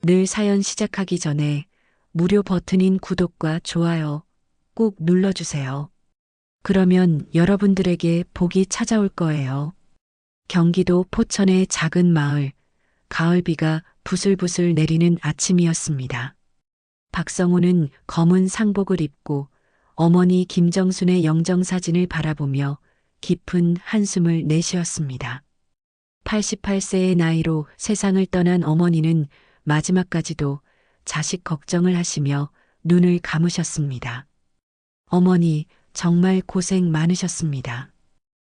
늘 사연 시작하기 전에 무료 버튼인 구독과 좋아요 꼭 눌러주세요. 그러면 여러분들에게 복이 찾아올 거예요. 경기도 포천의 작은 마을, 가을비가 부슬부슬 내리는 아침이었습니다. 박성우는 검은 상복을 입고 어머니 김정순의 영정사진을 바라보며 깊은 한숨을 내쉬었습니다. 88세의 나이로 세상을 떠난 어머니는 마지막까지도 자식 걱정을 하시며 눈을 감으셨습니다. 어머니, 정말 고생 많으셨습니다.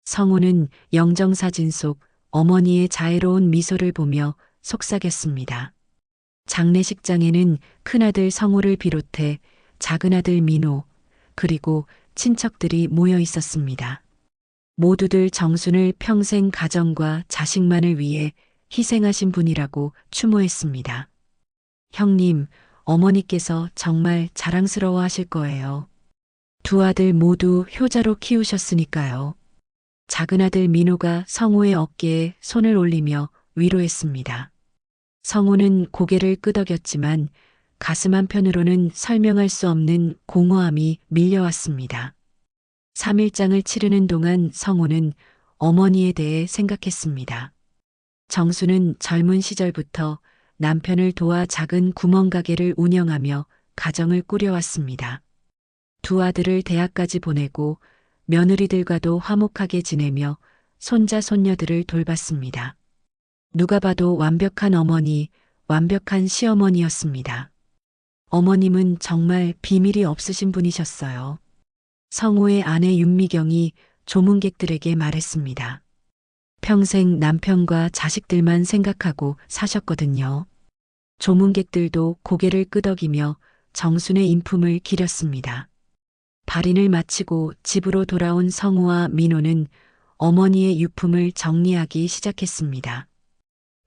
성우는 영정사진 속 어머니의 자애로운 미소를 보며 속삭였습니다. 장례식장에는 큰아들 성우를 비롯해 작은아들 민호, 그리고 친척들이 모여 있었습니다. 모두들 정순을 평생 가정과 자식만을 위해 희생하신 분이라고 추모했습니다. 형님, 어머니께서 정말 자랑스러워 하실 거예요. 두 아들 모두 효자로 키우셨으니까요. 작은아들 민호가 성우의 어깨에 손을 올리며 위로했습니다. 성우는 고개를 끄덕였지만 가슴 한편으로는 설명할 수 없는 공허함이 밀려왔습니다. 3일장을 치르는 동안 성우는 어머니에 대해 생각했습니다. 정수는 젊은 시절부터 남편을 도와 작은 구멍가게를 운영하며 가정을 꾸려왔습니다. 두 아들을 대학까지 보내고 며느리들과도 화목하게 지내며 손자 손녀들을 돌봤습니다. 누가 봐도 완벽한 어머니, 완벽한 시어머니였습니다. 어머님은 정말 비밀이 없으신 분이셨어요. 성우의 아내 윤미경이 조문객들에게 말했습니다. 평생 남편과 자식들만 생각하고 사셨거든요. 조문객들도 고개를 끄덕이며 정순의 인품을 기렸습니다. 발인을 마치고 집으로 돌아온 성우와 민호는 어머니의 유품을 정리하기 시작했습니다.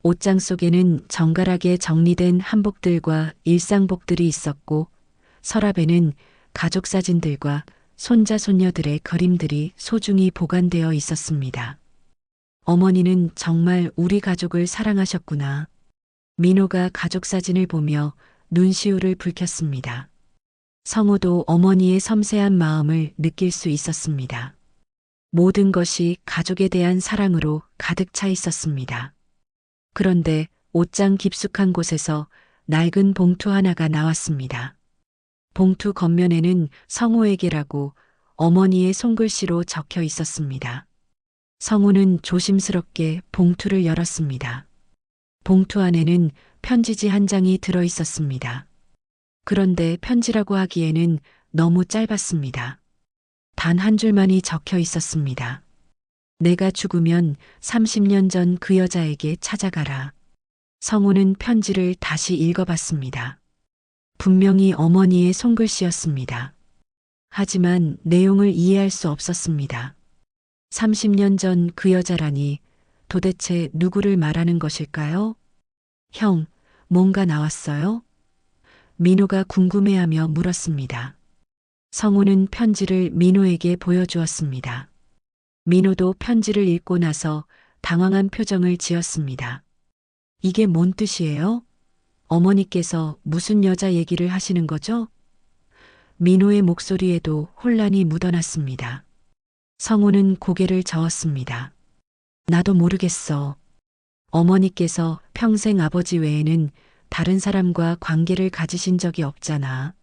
옷장 속에는 정갈하게 정리된 한복들과 일상복들이 있었고 서랍에는 가족 사진들과 손자 손녀들의 그림들이 소중히 보관되어 있었습니다. 어머니는 정말 우리 가족을 사랑하셨구나. 민호가 가족 사진을 보며 눈시울을 붉혔습니다. 성우도 어머니의 섬세한 마음을 느낄 수 있었습니다. 모든 것이 가족에 대한 사랑으로 가득 차 있었습니다. 그런데 옷장 깊숙한 곳에서 낡은 봉투 하나가 나왔습니다. 봉투 겉면에는 성우에게라고 어머니의 손글씨로 적혀 있었습니다. 성우는 조심스럽게 봉투를 열었습니다. 봉투 안에는 편지지 한 장이 들어 있었습니다. 그런데 편지라고 하기에는 너무 짧았습니다. 단 한 줄만이 적혀 있었습니다. 내가 죽으면 30년 전 그 여자에게 찾아가라. 성우는 편지를 다시 읽어봤습니다. 분명히 어머니의 손글씨였습니다. 하지만 내용을 이해할 수 없었습니다. 30년 전 그 여자라니 도대체 누구를 말하는 것일까요? 형, 뭔가 나왔어요? 민호가 궁금해하며 물었습니다. 성우는 편지를 민호에게 보여주었습니다. 민호도 편지를 읽고 나서 당황한 표정을 지었습니다. 이게 뭔 뜻이에요? 어머니께서 무슨 여자 얘기를 하시는 거죠? 민호의 목소리에도 혼란이 묻어났습니다. 성우는 고개를 저었습니다. 나도 모르겠어. 어머니께서 평생 아버지 외에는 다른 사람과 관계를 가지신 적이 없잖아.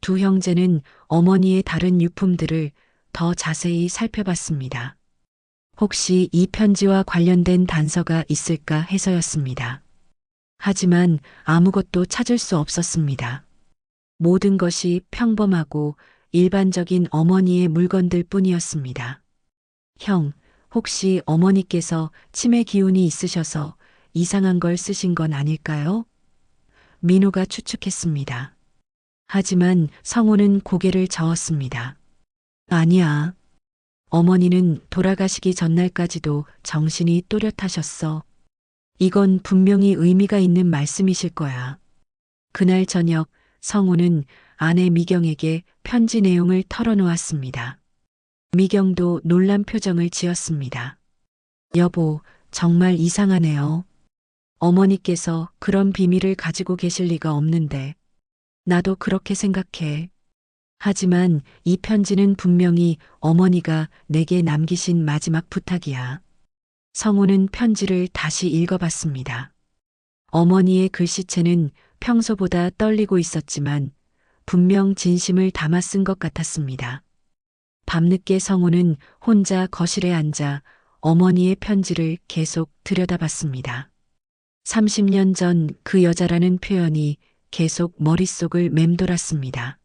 두 형제는 어머니의 다른 유품들을 더 자세히 살펴봤습니다. 혹시 이 편지와 관련된 단서가 있을까 해서였습니다. 하지만 아무것도 찾을 수 없었습니다. 모든 것이 평범하고 일반적인 어머니의 물건들 뿐이었습니다. 형, 혹시 어머니께서 치매 기운이 있으셔서 이상한 걸 쓰신 건 아닐까요? 민호가 추측했습니다. 하지만 성우는 고개를 저었습니다. 아니야. 어머니는 돌아가시기 전날까지도 정신이 또렷하셨어. 이건 분명히 의미가 있는 말씀이실 거야. 그날 저녁 성우는 아내 미경에게 편지 내용을 털어놓았습니다. 미경도 놀란 표정을 지었습니다. 여보, 정말 이상하네요. 어머니께서 그런 비밀을 가지고 계실 리가 없는데. 나도 그렇게 생각해. 하지만 이 편지는 분명히 어머니가 내게 남기신 마지막 부탁이야. 성우는 편지를 다시 읽어봤습니다. 어머니의 글씨체는 평소보다 떨리고 있었지만 분명 진심을 담아 쓴 것 같았습니다. 밤늦게 성우는 혼자 거실에 앉아 어머니의 편지를 계속 들여다봤습니다. 30년 전 그 여자라는 표현이 계속 머릿속을 맴돌았습니다.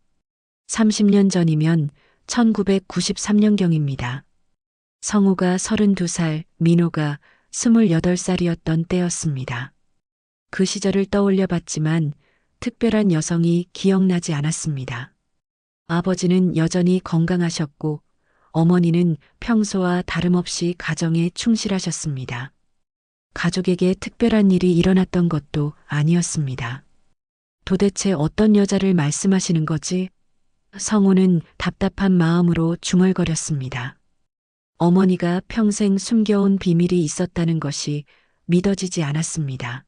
30년 전이면 1993년경입니다. 성우가 32살, 민호가 28살이었던 때였습니다. 그 시절을 떠올려 봤지만 특별한 여성이 기억나지 않았습니다. 아버지는 여전히 건강하셨고 어머니는 평소와 다름없이 가정에 충실하셨습니다. 가족에게 특별한 일이 일어났던 것도 아니었습니다. 도대체 어떤 여자를 말씀하시는 거지? 성우는 답답한 마음으로 중얼거렸습니다. 어머니가 평생 숨겨온 비밀이 있었다는 것이 믿어지지 않았습니다.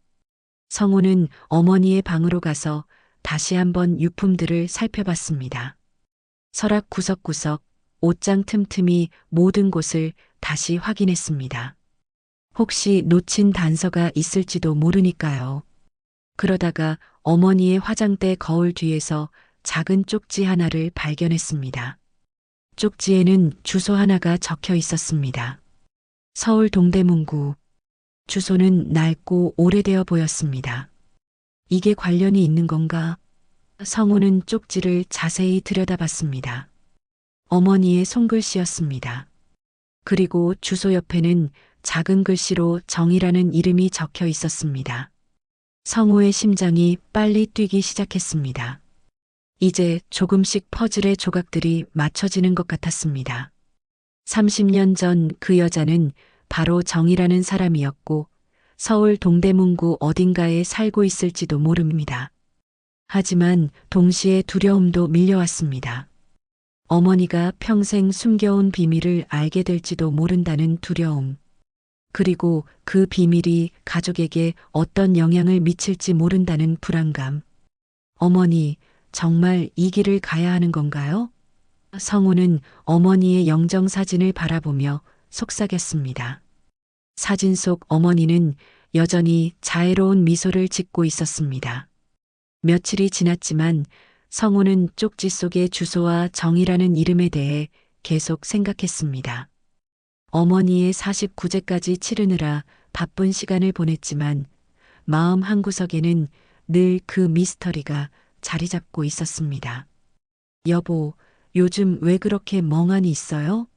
성우는 어머니의 방으로 가서 다시 한번 유품들을 살펴봤습니다. 서랍 구석구석, 옷장 틈틈이 모든 곳을 다시 확인했습니다. 혹시 놓친 단서가 있을지도 모르니까요. 그러다가 어머니의 화장대 거울 뒤에서 작은 쪽지 하나를 발견했습니다. 쪽지에는 주소 하나가 적혀 있었습니다. 서울 동대문구. 주소는 낡고 오래되어 보였습니다. 이게 관련이 있는 건가? 성우는 쪽지를 자세히 들여다봤습니다. 어머니의 손글씨였습니다. 그리고 주소 옆에는 작은 글씨로 정이라는 이름이 적혀 있었습니다. 성우의 심장이 빨리 뛰기 시작했습니다. 이제 조금씩 퍼즐의 조각들이 맞춰지는 것 같았습니다. 30년 전 그 여자는 바로 정이라는 사람이었고 서울 동대문구 어딘가에 살고 있을지도 모릅니다. 하지만 동시에 두려움도 밀려왔습니다. 어머니가 평생 숨겨온 비밀을 알게 될지도 모른다는 두려움. 그리고 그 비밀이 가족에게 어떤 영향을 미칠지 모른다는 불안감. 어머니, 정말 이 길을 가야 하는 건가요? 성우는 어머니의 영정사진을 바라보며 속삭였습니다. 사진 속 어머니는 여전히 자애로운 미소를 짓고 있었습니다. 며칠이 지났지만 성우는 쪽지 속의 주소와 정이라는 이름에 대해 계속 생각했습니다. 어머니의 49제까지 치르느라 바쁜 시간을 보냈지만 마음 한구석에는 늘 그 미스터리가 자리 잡고 있었습니다. 여보, 요즘 왜 그렇게 멍하니 있어요?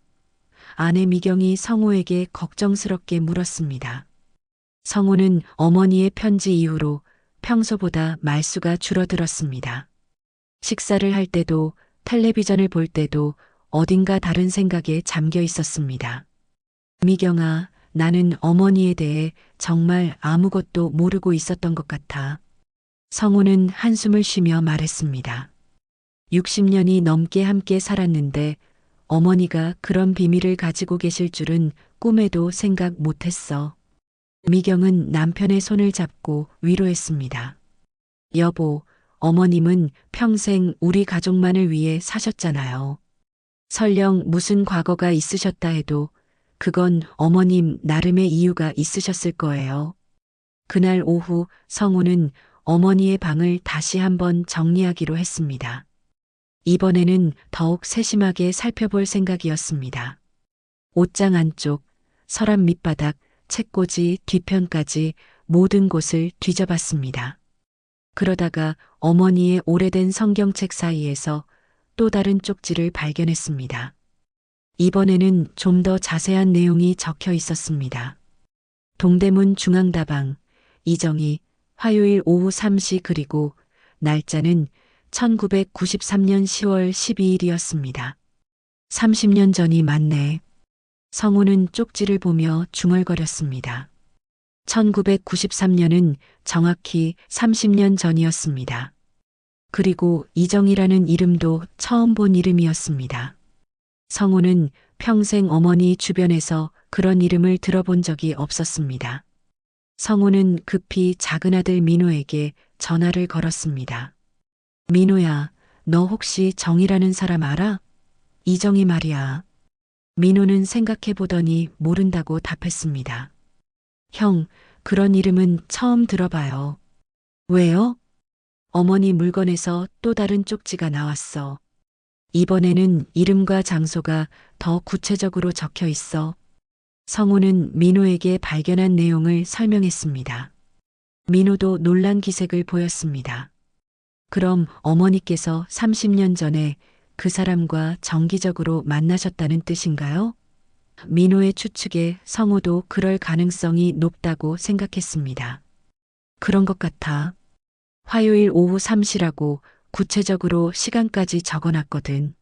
아내 미경이 성우에게 걱정스럽게 물었습니다. 성우는 어머니의 편지 이후로 평소보다 말수가 줄어들었습니다. 식사를 할 때도 텔레비전을 볼 때도 어딘가 다른 생각에 잠겨 있었습니다. 미경아, 나는 어머니에 대해 정말 아무것도 모르고 있었던 것 같아. 성우는 한숨을 쉬며 말했습니다. 60년이 넘게 함께 살았는데 어머니가 그런 비밀을 가지고 계실 줄은 꿈에도 생각 못했어. 미경은 남편의 손을 잡고 위로했습니다. 여보, 어머님은 평생 우리 가족만을 위해 사셨잖아요. 설령 무슨 과거가 있으셨다 해도 그건 어머님 나름의 이유가 있으셨을 거예요. 그날 오후 성우는 어머니의 방을 다시 한번 정리하기로 했습니다. 이번에는 더욱 세심하게 살펴볼 생각이었습니다. 옷장 안쪽, 서랍 밑바닥, 책꽂이 뒤편까지 모든 곳을 뒤져봤습니다. 그러다가 어머니의 오래된 성경책 사이에서 또 다른 쪽지를 발견했습니다. 이번에는 좀 더 자세한 내용이 적혀 있었습니다. 동대문 중앙다방, 이정희, 화요일 오후 3시 그리고 날짜는 1993년 10월 12일이었습니다. 30년 전이 맞네. 성우는 쪽지를 보며 중얼거렸습니다. 1993년은 정확히 30년 전이었습니다. 그리고 이정이라는 이름도 처음 본 이름이었습니다. 성우는 평생 어머니 주변에서 그런 이름을 들어본 적이 없었습니다. 성우는 급히 작은 아들 민호에게 전화를 걸었습니다. 민호야, 너 혹시 정이라는 사람 알아? 이정이 말이야. 민호는 생각해 보더니 모른다고 답했습니다. 형, 그런 이름은 처음 들어봐요. 왜요? 어머니 물건에서 또 다른 쪽지가 나왔어. 이번에는 이름과 장소가 더 구체적으로 적혀 있어. 성우는 민호에게 발견한 내용을 설명했습니다. 민호도 놀란 기색을 보였습니다. 그럼 어머니께서 30년 전에 그 사람과 정기적으로 만나셨다는 뜻인가요? 민호의 추측에 성우도 그럴 가능성이 높다고 생각했습니다. 그런 것 같아. 화요일 오후 3시라고 구체적으로 시간까지 적어놨거든.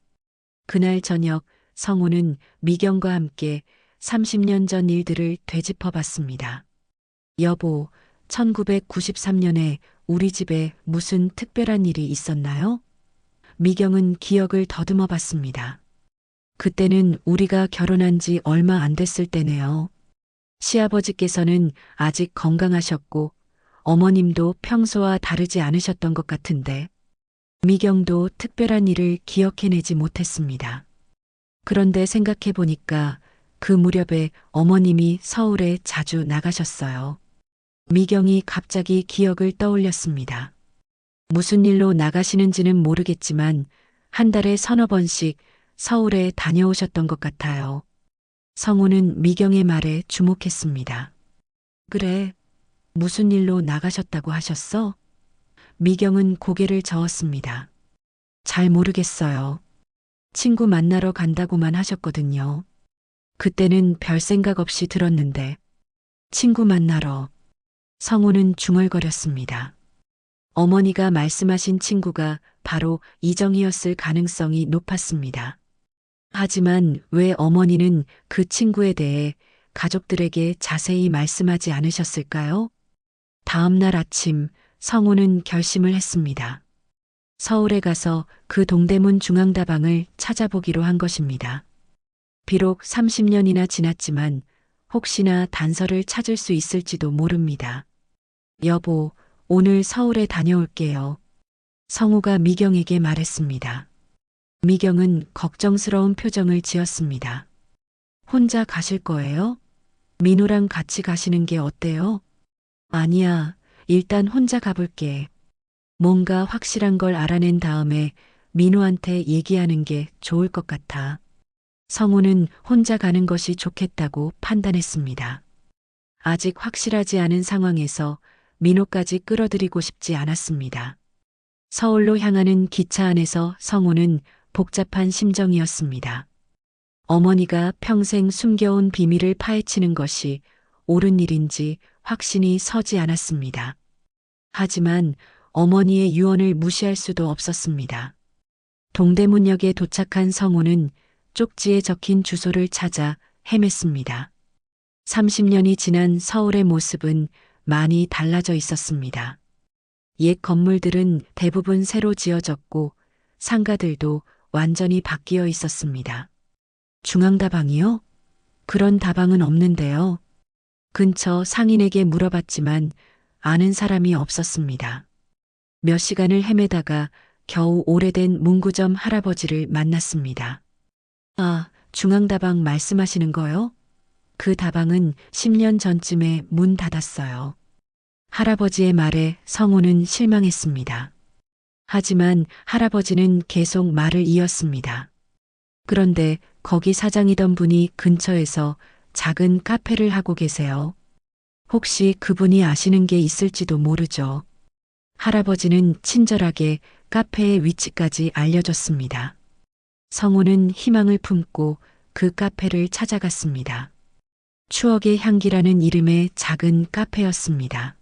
그날 저녁 성우는 미경과 함께 30년 전 일들을 되짚어 봤습니다. 여보, 1993년에 우리 집에 무슨 특별한 일이 있었나요? 미경은 기억을 더듬어 봤습니다. 그때는 우리가 결혼한 지 얼마 안 됐을 때네요. 시아버지께서는 아직 건강하셨고 어머님도 평소와 다르지 않으셨던 것 같은데 미경도 특별한 일을 기억해내지 못했습니다. 그런데 생각해 보니까 그 무렵에 어머님이 서울에 자주 나가셨어요. 미경이 갑자기 기억을 떠올렸습니다. 무슨 일로 나가시는지는 모르겠지만 한 달에 서너 번씩 서울에 다녀오셨던 것 같아요. 성우는 미경의 말에 주목했습니다. 그래, 무슨 일로 나가셨다고 하셨어? 미경은 고개를 저었습니다. 잘 모르겠어요. 친구 만나러 간다고만 하셨거든요. 그때는 별 생각 없이 들었는데 친구 만나러 성우는 중얼거렸습니다. 어머니가 말씀하신 친구가 바로 이정이었을 가능성이 높았습니다. 하지만 왜 어머니는 그 친구에 대해 가족들에게 자세히 말씀하지 않으셨을까요? 다음 날 아침 성우는 결심을 했습니다. 서울에 가서 그 동대문 중앙다방을 찾아보기로 한 것입니다. 비록 30년이나 지났지만 혹시나 단서를 찾을 수 있을지도 모릅니다. 여보, 오늘 서울에 다녀올게요. 성우가 미경에게 말했습니다. 미경은 걱정스러운 표정을 지었습니다. 혼자 가실 거예요? 민호랑 같이 가시는 게 어때요? 아니야, 일단 혼자 가볼게. 뭔가 확실한 걸 알아낸 다음에 민호한테 얘기하는 게 좋을 것 같아. 성우는 혼자 가는 것이 좋겠다고 판단했습니다. 아직 확실하지 않은 상황에서 민호까지 끌어들이고 싶지 않았습니다. 서울로 향하는 기차 안에서 성우는 복잡한 심정이었습니다. 어머니가 평생 숨겨온 비밀을 파헤치는 것이 옳은 일인지 확신이 서지 않았습니다. 하지만 어머니의 유언을 무시할 수도 없었습니다. 동대문역에 도착한 성우는 쪽지에 적힌 주소를 찾아 헤맸습니다. 30년이 지난 서울의 모습은 많이 달라져 있었습니다. 옛 건물들은 대부분 새로 지어졌고 상가들도 완전히 바뀌어 있었습니다. 중앙다방이요? 그런 다방은 없는데요. 근처 상인에게 물어봤지만 아는 사람이 없었습니다. 몇 시간을 헤매다가 겨우 오래된 문구점 할아버지를 만났습니다. 아, 중앙다방 말씀하시는 거요? 그 다방은 10년 전쯤에 문 닫았어요. 할아버지의 말에 성우는 실망했습니다. 하지만 할아버지는 계속 말을 이었습니다. 그런데 거기 사장이던 분이 근처에서 작은 카페를 하고 계세요. 혹시 그분이 아시는 게 있을지도 모르죠. 할아버지는 친절하게 카페의 위치까지 알려줬습니다. 성우는 희망을 품고 그 카페를 찾아갔습니다. 추억의 향기라는 이름의 작은 카페였습니다.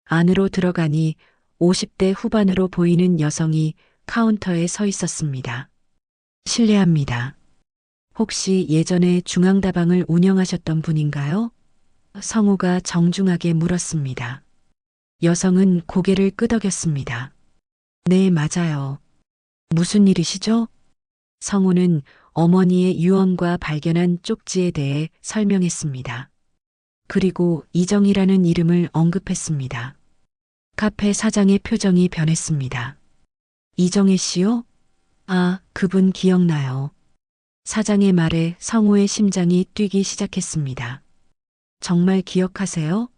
안으로 들어가니 50대 후반으로 보이는 여성이 카운터에 서 있었습니다. 실례합니다. 혹시 예전에 중앙다방을 운영하셨던 분인가요? 성우가 정중하게 물었습니다. 여성은 고개를 끄덕였습니다. 네, 맞아요. 무슨 일이시죠? 성우는 어머니의 유언과 발견한 쪽지에 대해 설명했습니다. 그리고 이정이라는 이름을 언급했습니다. 카페 사장의 표정이 변했습니다. 이정혜 씨요? 아, 그분 기억나요. 사장의 말에 성우의 심장이 뛰기 시작했습니다. 정말 기억하세요?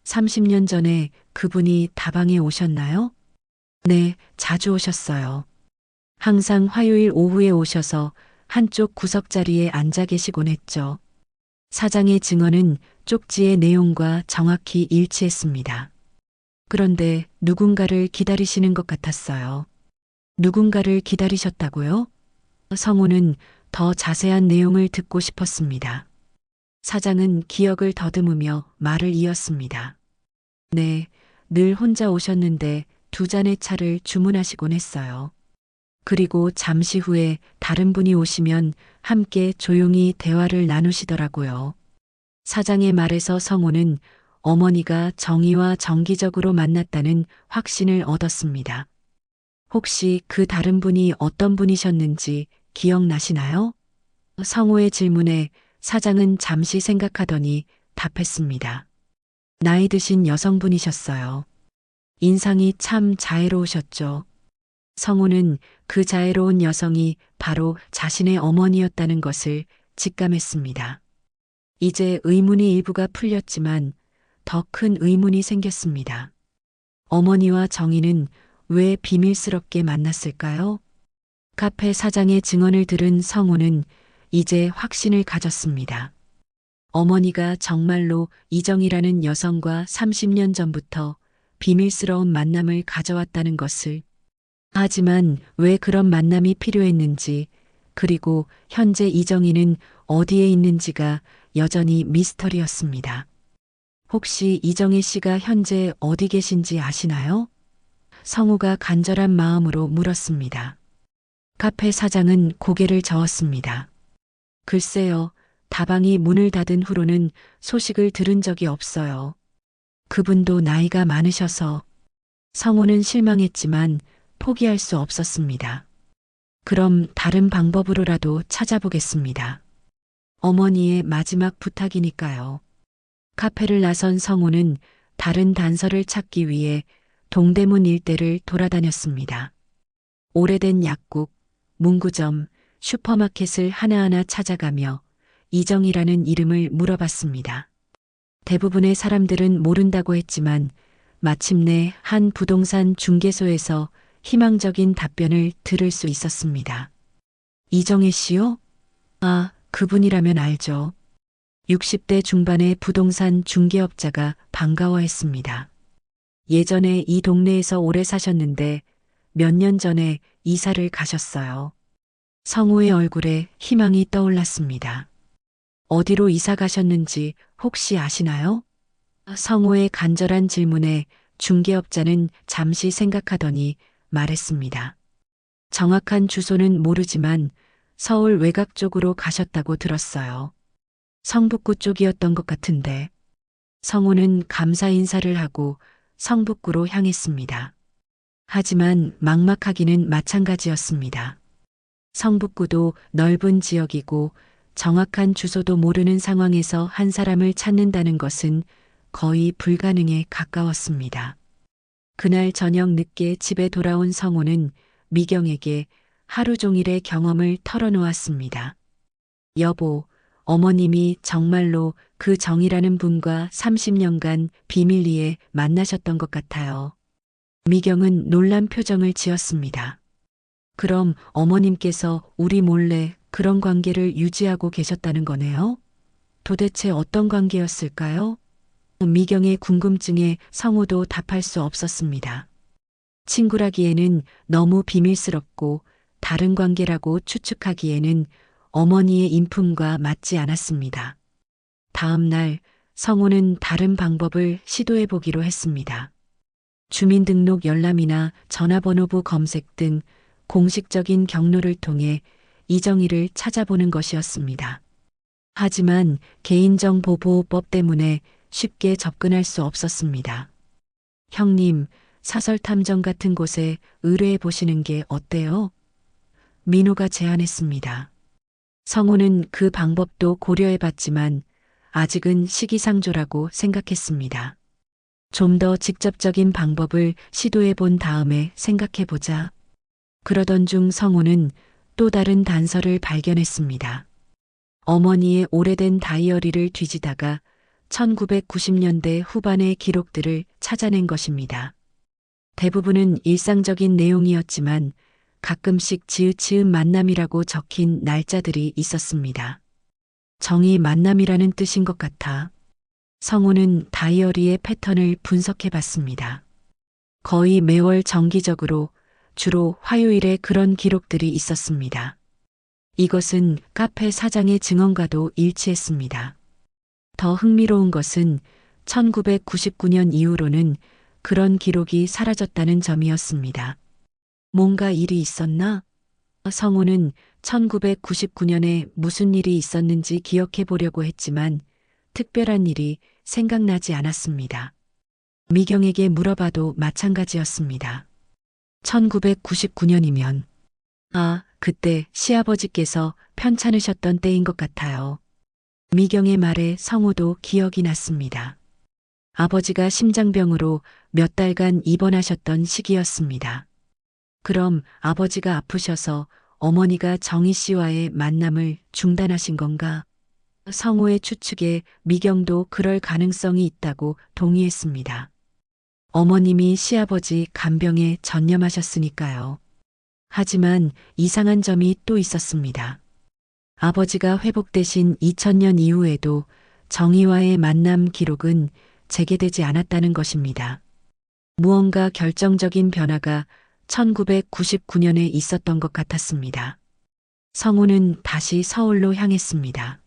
30년 전에 그분이 다방에 오셨나요? 네, 자주 오셨어요. 항상 화요일 오후에 오셔서 한쪽 구석 자리에 앉아 계시곤 했죠. 사장의 증언은 쪽지의 내용과 정확히 일치했습니다. 그런데 누군가를 기다리시는 것 같았어요. 누군가를 기다리셨다고요? 성우는 더 자세한 내용을 듣고 싶었습니다. 사장은 기억을 더듬으며 말을 이었습니다. 네, 늘 혼자 오셨는데 두 잔의 차를 주문하시곤 했어요. 그리고 잠시 후에 다른 분이 오시면 함께 조용히 대화를 나누시더라고요. 사장의 말에서 성우는 어머니가 정희와 정기적으로 만났다는 확신을 얻었습니다. 혹시 그 다른 분이 어떤 분이셨는지 기억나시나요? 성우의 질문에 사장은 잠시 생각하더니 답했습니다. 나이 드신 여성분이셨어요. 인상이 참 자애로우셨죠. 성우는 그 자애로운 여성이 바로 자신의 어머니였다는 것을 직감했습니다. 이제 의문의 일부가 풀렸지만 더 큰 의문이 생겼습니다. 어머니와 정희는 왜 비밀스럽게 만났을까요? 카페 사장의 증언을 들은 성우는 이제 확신을 가졌습니다. 어머니가 정말로 이정이라는 여성과 30년 전부터 비밀스러운 만남을 가져왔다는 것을. 하지만 왜 그런 만남이 필요했는지, 그리고 현재 이정희는 어디에 있는지가 여전히 미스터리였습니다. 혹시 이정희 씨가 현재 어디 계신지 아시나요? 성우가 간절한 마음으로 물었습니다. 카페 사장은 고개를 저었습니다. 글쎄요, 다방이 문을 닫은 후로는 소식을 들은 적이 없어요. 그분도 나이가 많으셔서. 성우는 실망했지만 포기할 수 없었습니다. 그럼 다른 방법으로라도 찾아보겠습니다. 어머니의 마지막 부탁이니까요. 카페를 나선 성우는 다른 단서를 찾기 위해 동대문 일대를 돌아다녔습니다. 오래된 약국, 문구점, 슈퍼마켓을 하나하나 찾아가며 이정이라는 이름을 물어봤습니다. 대부분의 사람들은 모른다고 했지만 마침내 한 부동산 중개소에서 희망적인 답변을 들을 수 있었습니다. 이정혜 씨요? 아, 그분이라면 알죠. 60대 중반의 부동산 중개업자가 반가워했습니다. 예전에 이 동네에서 오래 사셨는데 몇 년 전에 이사를 가셨어요. 성우의 얼굴에 희망이 떠올랐습니다. 어디로 이사 가셨는지 혹시 아시나요? 성우의 간절한 질문에 중개업자는 잠시 생각하더니 말했습니다. 정확한 주소는 모르지만 서울 외곽 쪽으로 가셨다고 들었어요. 성북구 쪽이었던 것 같은데. 성우는 감사 인사를 하고 성북구로 향했습니다. 하지만 막막하기는 마찬가지였습니다. 성북구도 넓은 지역이고 정확한 주소도 모르는 상황에서 한 사람을 찾는다는 것은 거의 불가능에 가까웠습니다. 그날 저녁 늦게 집에 돌아온 성우는 미경에게 하루 종일의 경험을 털어놓았습니다. 여보, 어머님이 정말로 그 정이라는 분과 30년간 비밀리에 만나셨던 것 같아요. 미경은 놀란 표정을 지었습니다. 그럼 어머님께서 우리 몰래 그런 관계를 유지하고 계셨다는 거네요? 도대체 어떤 관계였을까요? 미경의 궁금증에 성우도 답할 수 없었습니다. 친구라기에는 너무 비밀스럽고 다른 관계라고 추측하기에는 어머니의 인품과 맞지 않았습니다. 다음 날 성우는 다른 방법을 시도해 보기로 했습니다. 주민등록 열람이나 전화번호부 검색 등 공식적인 경로를 통해 이정희를 찾아보는 것이었습니다. 하지만 개인정보보호법 때문에 쉽게 접근할 수 없었습니다. 형님, 사설탐정 같은 곳에 의뢰해 보시는 게 어때요? 민호가 제안했습니다. 성우는 그 방법도 고려해 봤지만 아직은 시기상조라고 생각했습니다. 좀 더 직접적인 방법을 시도해 본 다음에 생각해 보자. 그러던 중 성우는 또 다른 단서를 발견했습니다. 어머니의 오래된 다이어리를 뒤지다가 1990년대 후반의 기록들을 찾아낸 것입니다. 대부분은 일상적인 내용이었지만 가끔씩 지읒지읒 만남이라고 적힌 날짜들이 있었습니다. 정이 만남이라는 뜻인 것 같아 성우는 다이어리의 패턴을 분석해 봤습니다. 거의 매월 정기적으로 주로 화요일에 그런 기록들이 있었습니다. 이것은 카페 사장의 증언과도 일치했습니다. 더 흥미로운 것은 1999년 이후로는 그런 기록이 사라졌다는 점이었습니다. 뭔가 일이 있었나? 성우는 1999년에 무슨 일이 있었는지 기억해 보려고 했지만 특별한 일이 생각나지 않았습니다. 미경에게 물어봐도 마찬가지였습니다. 1999년이면 그때 시아버지께서 편찮으셨던 때인 것 같아요. 미경의 말에 성우도 기억이 났습니다. 아버지가 심장병으로 몇 달간 입원하셨던 시기였습니다. 그럼 아버지가 아프셔서 어머니가 정희 씨와의 만남을 중단하신 건가? 성우의 추측에 미경도 그럴 가능성이 있다고 동의했습니다. 어머님이 시아버지 간병에 전념하셨으니까요. 하지만 이상한 점이 또 있었습니다. 아버지가 회복되신 2000년 이후에도 정희와의 만남 기록은 재개되지 않았다는 것입니다. 무언가 결정적인 변화가 1999년에 있었던 것 같았습니다. 성우는 다시 서울로 향했습니다.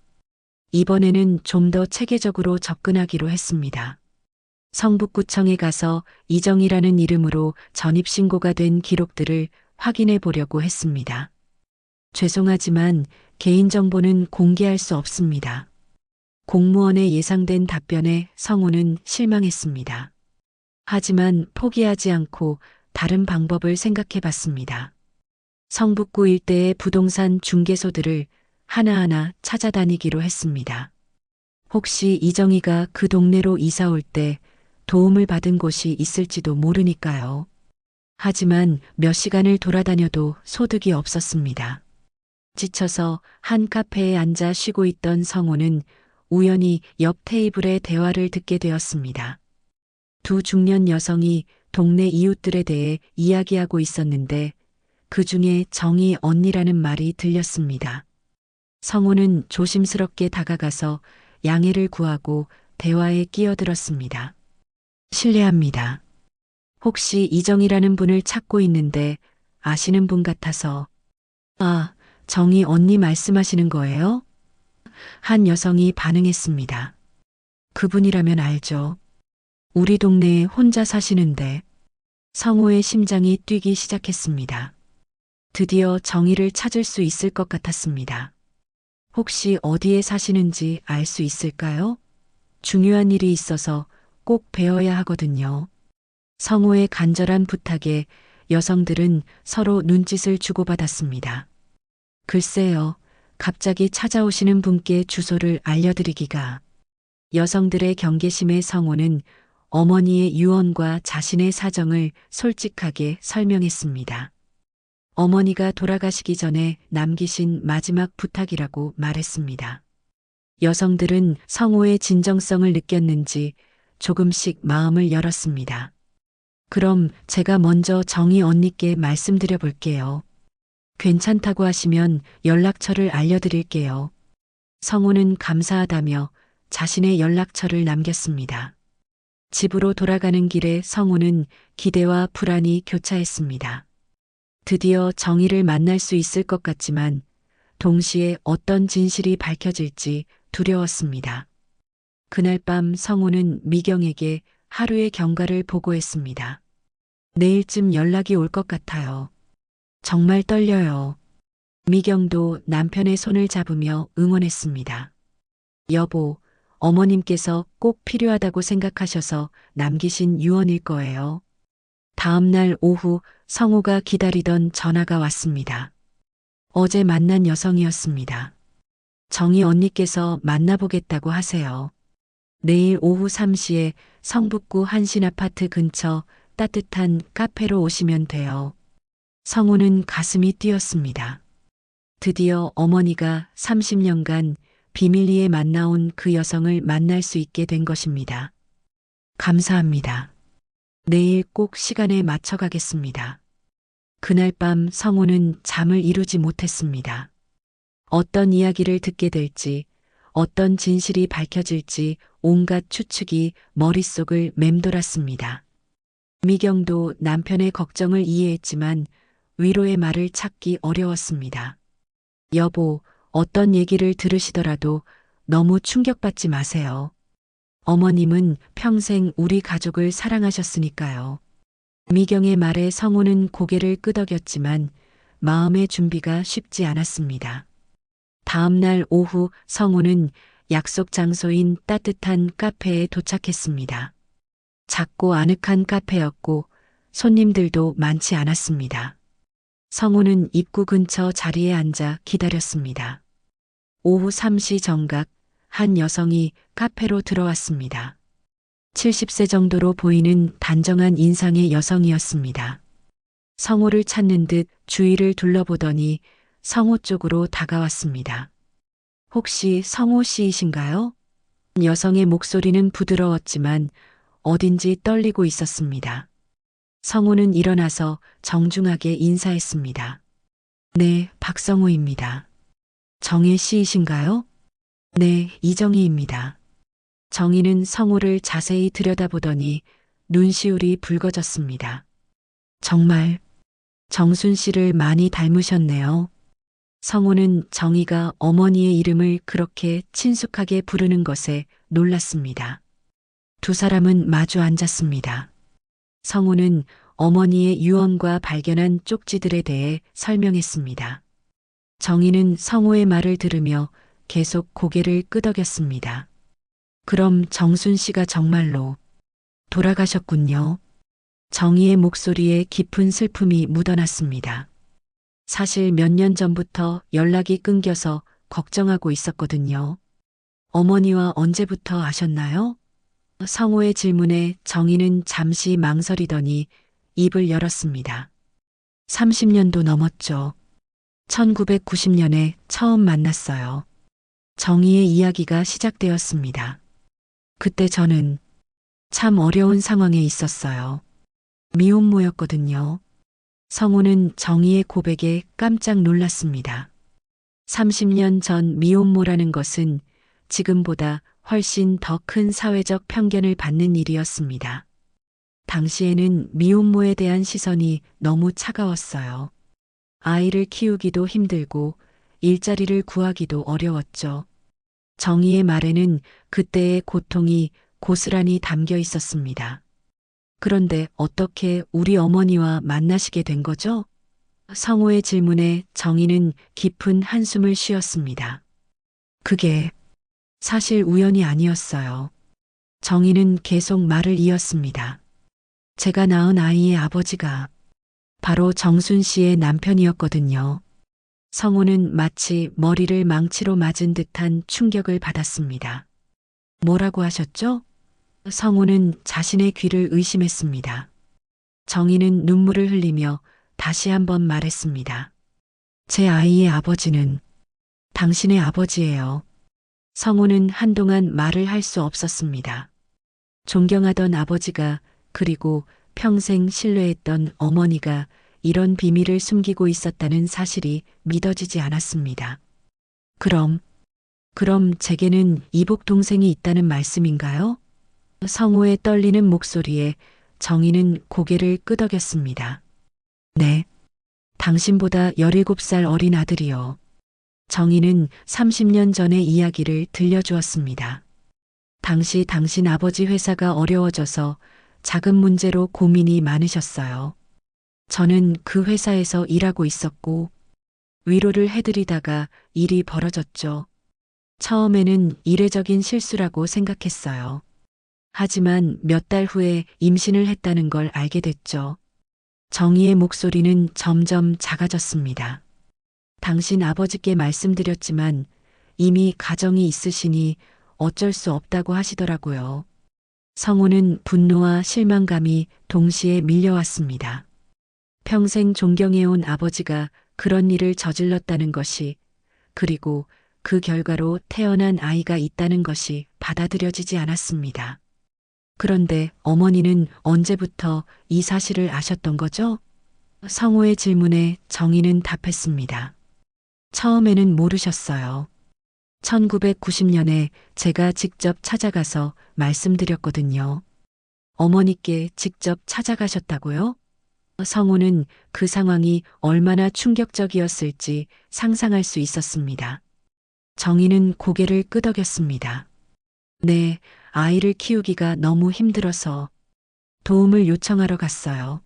이번에는 좀 더 체계적으로 접근하기로 했습니다. 성북구청에 가서 이정이라는 이름으로 전입신고가 된 기록들을 확인해 보려고 했습니다. 죄송하지만 개인정보는 공개할 수 없습니다. 공무원의 예상된 답변에 성우는 실망했습니다. 하지만 포기하지 않고 다른 방법을 생각해 봤습니다. 성북구 일대의 부동산 중개소들을 하나하나 찾아다니기로 했습니다. 혹시 이정희가 그 동네로 이사 올 때 도움을 받은 곳이 있을지도 모르니까요. 하지만 몇 시간을 돌아다녀도 소득이 없었습니다. 지쳐서 한 카페에 앉아 쉬고 있던 성우는 우연히 옆 테이블의 대화를 듣게 되었습니다. 두 중년 여성이 동네 이웃들에 대해 이야기하고 있었는데 그 중에 정희 언니라는 말이 들렸습니다. 성우는 조심스럽게 다가가서 양해를 구하고 대화에 끼어들었습니다. 실례합니다. 혹시 이정이라는 분을 찾고 있는데 아시는 분 같아서. 정희 언니 말씀하시는 거예요? 한 여성이 반응했습니다. 그분이라면 알죠. 우리 동네에 혼자 사시는데. 성우의 심장이 뛰기 시작했습니다. 드디어 정희를 찾을 수 있을 것 같았습니다. 혹시 어디에 사시는지 알 수 있을까요? 중요한 일이 있어서 꼭 뵈어야 하거든요. 성우의 간절한 부탁에 여성들은 서로 눈짓을 주고받았습니다. 글쎄요, 갑자기 찾아오시는 분께 주소를 알려드리기가. 여성들의 경계심에 성우는 어머니의 유언과 자신의 사정을 솔직하게 설명했습니다. 어머니가 돌아가시기 전에 남기신 마지막 부탁이라고 말했습니다. 여성들은 성우의 진정성을 느꼈는지 조금씩 마음을 열었습니다. 그럼 제가 먼저 정희 언니께 말씀드려 볼게요. 괜찮다고 하시면 연락처를 알려드릴게요. 성우는 감사하다며 자신의 연락처를 남겼습니다. 집으로 돌아가는 길에 성우는 기대와 불안이 교차했습니다. 드디어 정희를 만날 수 있을 것 같지만 동시에 어떤 진실이 밝혀질지 두려웠습니다. 그날 밤 성우는 미경에게 하루의 경과를 보고했습니다. 내일쯤 연락이 올 것 같아요. 정말 떨려요. 미경도 남편의 손을 잡으며 응원했습니다. 여보, 어머님께서 꼭 필요하다고 생각하셔서 남기신 유언일 거예요. 다음 날 오후 성우가 기다리던 전화가 왔습니다. 어제 만난 여성이었습니다. 정희 언니께서 만나보겠다고 하세요. 내일 오후 3시에 성북구 한신아파트 근처 따뜻한 카페로 오시면 돼요. 성우는 가슴이 뛰었습니다. 드디어 어머니가 30년간 비밀리에 만나온 그 여성을 만날 수 있게 된 것입니다. 감사합니다. 내일 꼭 시간에 맞춰 가겠습니다. 그날 밤 성우는 잠을 이루지 못했습니다. 어떤 이야기를 듣게 될지, 어떤 진실이 밝혀질지 온갖 추측이 머릿속을 맴돌았습니다. 미경도 남편의 걱정을 이해했지만 위로의 말을 찾기 어려웠습니다. 여보, 어떤 얘기를 들으시더라도 너무 충격받지 마세요. 어머님은 평생 우리 가족을 사랑하셨으니까요. 미경의 말에 성우는 고개를 끄덕였지만 마음의 준비가 쉽지 않았습니다. 다음 날 오후 성우는 약속 장소인 따뜻한 카페에 도착했습니다. 작고 아늑한 카페였고 손님들도 많지 않았습니다. 성우는 입구 근처 자리에 앉아 기다렸습니다. 오후 3시 정각 한 여성이 카페로 들어왔습니다. 70세 정도로 보이는 단정한 인상의 여성이었습니다. 성우를 찾는 듯 주위를 둘러보더니 성우 쪽으로 다가왔습니다. 혹시 성우 씨이신가요? 여성의 목소리는 부드러웠지만 어딘지 떨리고 있었습니다. 성우는 일어나서 정중하게 인사했습니다. 네, 박성우입니다. 정혜 씨이신가요? 네, 이정희입니다. 정희는 성우를 자세히 들여다보더니 눈시울이 붉어졌습니다. 정말 정순 씨를 많이 닮으셨네요. 성우는 정희가 어머니의 이름을 그렇게 친숙하게 부르는 것에 놀랐습니다. 두 사람은 마주 앉았습니다. 성우는 어머니의 유언과 발견한 쪽지들에 대해 설명했습니다. 정희는 성우의 말을 들으며 계속 고개를 끄덕였습니다. 그럼 정순 씨가 정말로 돌아가셨군요. 정희의 목소리에 깊은 슬픔이 묻어났습니다. 사실 몇 년 전부터 연락이 끊겨서 걱정하고 있었거든요. 어머니와 언제부터 아셨나요? 성우의 질문에 정희는 잠시 망설이더니 입을 열었습니다. 30년도 넘었죠. 1990년에 처음 만났어요. 정희의 이야기가 시작되었습니다. 그때 저는 참 어려운 상황에 있었어요. 미혼모였거든요. 성우는 정희의 고백에 깜짝 놀랐습니다. 30년 전 미혼모라는 것은 지금보다 훨씬 더 큰 사회적 편견을 받는 일이었습니다. 당시에는 미혼모에 대한 시선이 너무 차가웠어요. 아이를 키우기도 힘들고 일자리를 구하기도 어려웠죠. 정희의 말에는 그때의 고통이 고스란히 담겨 있었습니다. 그런데 어떻게 우리 어머니와 만나시게 된 거죠? 성우의 질문에 정희는 깊은 한숨을 쉬었습니다. 그게 사실 우연이 아니었어요. 정희는 계속 말을 이었습니다. 제가 낳은 아이의 아버지가 바로 정순 씨의 남편이었거든요. 성우는 마치 머리를 망치로 맞은 듯한 충격을 받았습니다. 뭐라고 하셨죠? 성우는 자신의 귀를 의심했습니다. 정희는 눈물을 흘리며 다시 한번 말했습니다. 제 아이의 아버지는 당신의 아버지예요. 성우는 한동안 말을 할 수 없었습니다. 존경하던 아버지가 그리고 평생 신뢰했던 어머니가 이런 비밀을 숨기고 있었다는 사실이 믿어지지 않았습니다. 그럼 제게는 이복 동생이 있다는 말씀인가요? 성우의 떨리는 목소리에 정희는 고개를 끄덕였습니다. 네. 당신보다 17살 어린 아들이요. 정희는 30년 전의 이야기를 들려주었습니다. 당시 당신 아버지 회사가 어려워져서 자금 문제로 고민이 많으셨어요. 저는 그 회사에서 일하고 있었고 위로를 해드리다가 일이 벌어졌죠. 처음에는 이례적인 실수라고 생각했어요. 하지만 몇 달 후에 임신을 했다는 걸 알게 됐죠. 정희의 목소리는 점점 작아졌습니다. 당신 아버지께 말씀드렸지만 이미 가정이 있으시니 어쩔 수 없다고 하시더라고요. 성우는 분노와 실망감이 동시에 밀려왔습니다. 평생 존경해온 아버지가 그런 일을 저질렀다는 것이, 그리고 그 결과로 태어난 아이가 있다는 것이 받아들여지지 않았습니다. 그런데 어머니는 언제부터 이 사실을 아셨던 거죠? 성우의 질문에 정희는 답했습니다. 처음에는 모르셨어요. 1990년에 제가 직접 찾아가서 말씀드렸거든요. 어머니께 직접 찾아가셨다고요? 성우는 그 상황이 얼마나 충격적이었을지 상상할 수 있었습니다. 정희는 고개를 끄덕였습니다. 네, 아이를 키우기가 너무 힘들어서 도움을 요청하러 갔어요.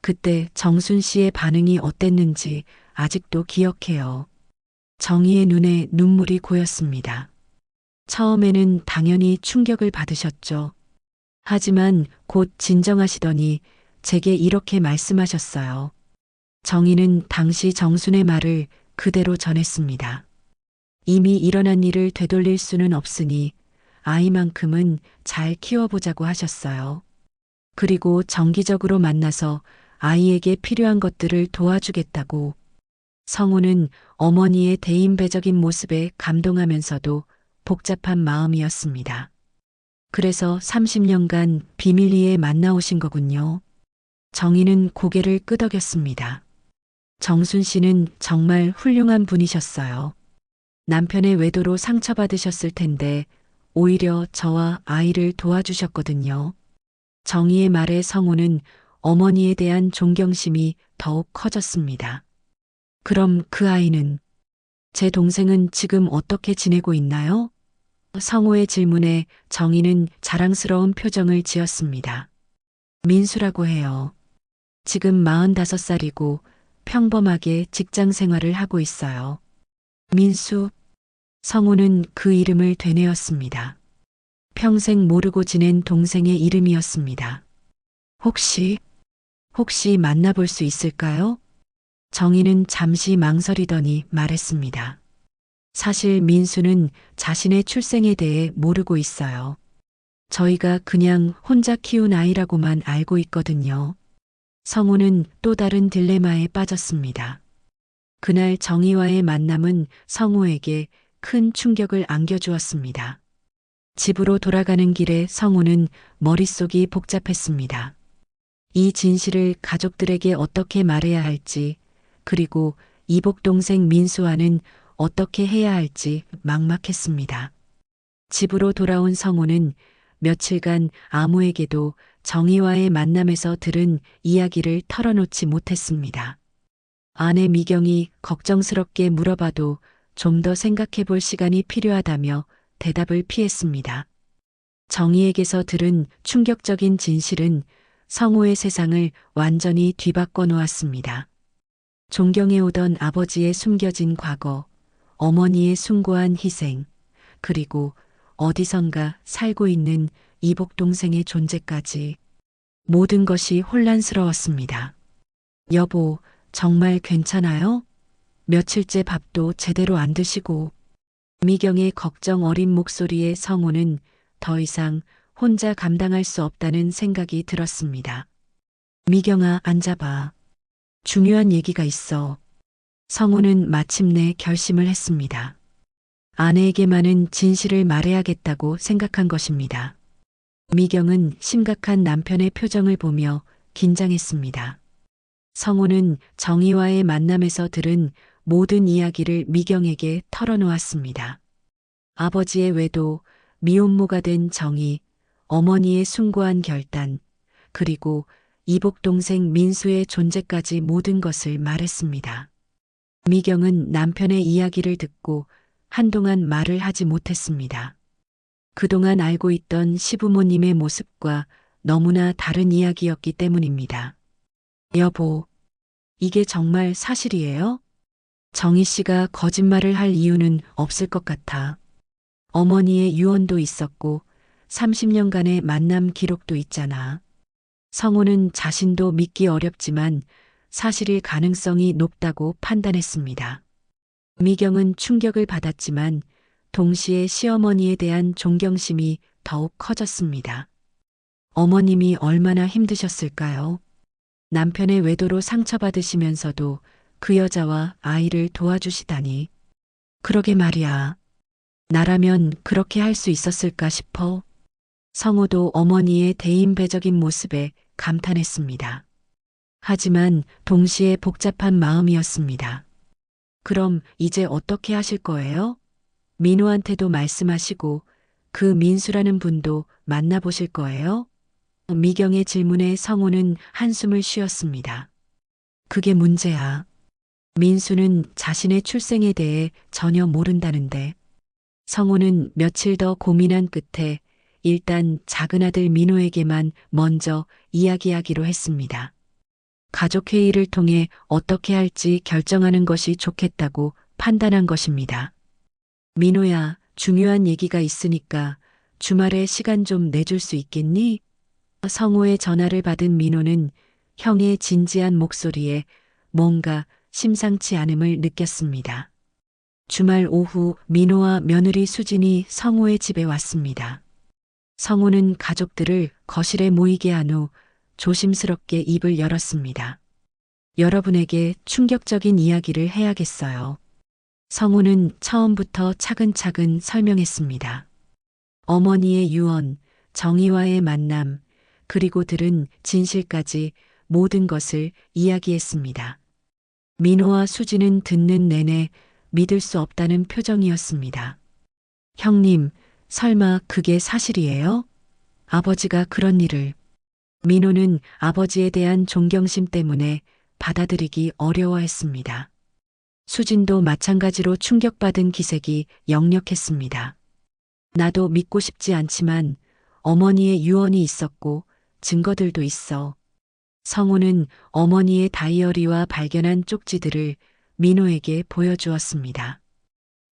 그때 정순 씨의 반응이 어땠는지 아직도 기억해요. 정희의 눈에 눈물이 고였습니다. 처음에는 당연히 충격을 받으셨죠. 하지만 곧 진정하시더니 제게 이렇게 말씀하셨어요. 정희는 당시 정순의 말을 그대로 전했습니다. 이미 일어난 일을 되돌릴 수는 없으니 아이만큼은 잘 키워보자고 하셨어요. 그리고 정기적으로 만나서 아이에게 필요한 것들을 도와주겠다고. 성우는 어머니의 대인배적인 모습에 감동하면서도 복잡한 마음이었습니다. 그래서 30년간 비밀리에 만나오신 거군요. 정희는 고개를 끄덕였습니다. 정순 씨는 정말 훌륭한 분이셨어요. 남편의 외도로 상처받으셨을 텐데 오히려 저와 아이를 도와주셨거든요. 정희의 말에 성우는 어머니에 대한 존경심이 더욱 커졌습니다. 그럼 그 아이는? 제 동생은 지금 어떻게 지내고 있나요? 성우의 질문에 정희는 자랑스러운 표정을 지었습니다. 민수라고 해요. 지금 45살이고 평범하게 직장 생활을 하고 있어요. 민수. 성우는 그 이름을 되뇌었습니다. 평생 모르고 지낸 동생의 이름이었습니다. 혹시 만나볼 수 있을까요? 정희는 잠시 망설이더니 말했습니다. 사실 민수는 자신의 출생에 대해 모르고 있어요. 저희가 그냥 혼자 키운 아이라고만 알고 있거든요. 성우는 또 다른 딜레마에 빠졌습니다. 그날 정희와의 만남은 성우에게 큰 충격을 안겨주었습니다. 집으로 돌아가는 길에 성우는 머릿속이 복잡했습니다. 이 진실을 가족들에게 어떻게 말해야 할지, 그리고 이복 동생 민수와는 어떻게 해야 할지 막막했습니다. 집으로 돌아온 성우는 며칠간 아무에게도 정희와의 만남에서 들은 이야기를 털어놓지 못했습니다. 아내 미경이 걱정스럽게 물어봐도 좀 더 생각해 볼 시간이 필요하다며 대답을 피했습니다. 정희에게서 들은 충격적인 진실은 성우의 세상을 완전히 뒤바꿔 놓았습니다. 존경해오던 아버지의 숨겨진 과거, 어머니의 숭고한 희생, 그리고 어디선가 살고 있는 이복 동생의 존재까지 모든 것이 혼란스러웠습니다. 여보, 정말 괜찮아요? 며칠째 밥도 제대로 안 드시고. 미경의 걱정 어린 목소리에 성우는 더 이상 혼자 감당할 수 없다는 생각이 들었습니다. 미경아, 앉아봐. 중요한 얘기가 있어. 성우는 마침내 결심을 했습니다. 아내에게만은 진실을 말해야겠다고 생각한 것입니다. 미경은 심각한 남편의 표정을 보며 긴장했습니다. 성우는 정희와의 만남에서 들은 모든 이야기를 미경에게 털어놓았습니다. 아버지의 외도, 미혼모가 된 정희, 어머니의 숭고한 결단, 그리고 이복 동생 민수의 존재까지 모든 것을 말했습니다. 미경은 남편의 이야기를 듣고 한동안 말을 하지 못했습니다. 그동안 알고 있던 시부모님의 모습과 너무나 다른 이야기였기 때문입니다. 여보, 이게 정말 사실이에요? 정희 씨가 거짓말을 할 이유는 없을 것 같아. 어머니의 유언도 있었고 30년간의 만남 기록도 있잖아. 성우는 자신도 믿기 어렵지만 사실일 가능성이 높다고 판단했습니다. 미경은 충격을 받았지만 동시에 시어머니에 대한 존경심이 더욱 커졌습니다. 어머님이 얼마나 힘드셨을까요? 남편의 외도로 상처받으시면서도 그 여자와 아이를 도와주시다니. 그러게 말이야. 나라면 그렇게 할 수 있었을까 싶어. 성호도 어머니의 대인배적인 모습에 감탄했습니다. 하지만 동시에 복잡한 마음이었습니다. 그럼 이제 어떻게 하실 거예요? 민호한테도 말씀하시고 그 민수라는 분도 만나보실 거예요? 미경의 질문에 성호는 한숨을 쉬었습니다. 그게 문제야. 민수는 자신의 출생에 대해 전혀 모른다는데. 성호는 며칠 더 고민한 끝에 일단 작은 아들 민호에게만 먼저 이야기하기로 했습니다. 가족회의를 통해 어떻게 할지 결정하는 것이 좋겠다고 판단한 것입니다. 민호야, 중요한 얘기가 있으니까 주말에 시간 좀 내줄 수 있겠니? 성호의 전화를 받은 민호는 형의 진지한 목소리에 뭔가 심상치 않음을 느꼈습니다. 주말 오후 민호와 며느리 수진이 성호의 집에 왔습니다. 성호는 가족들을 거실에 모이게 한 후 조심스럽게 입을 열었습니다. 여러분에게 충격적인 이야기를 해야겠어요. 성호는 처음부터 차근차근 설명했습니다. 어머니의 유언, 정희와의 만남, 그리고 들은 진실까지 모든 것을 이야기했습니다. 민호와 수지는 듣는 내내 믿을 수 없다는 표정이었습니다. 형님, 설마 그게 사실이에요? 아버지가 그런 일을. 민호는 아버지에 대한 존경심 때문에 받아들이기 어려워했습니다. 수진도 마찬가지로 충격받은 기색이 역력했습니다. 나도 믿고 싶지 않지만 어머니의 유언이 있었고 증거들도 있어. 성호는 어머니의 다이어리와 발견한 쪽지들을 민호에게 보여주었습니다.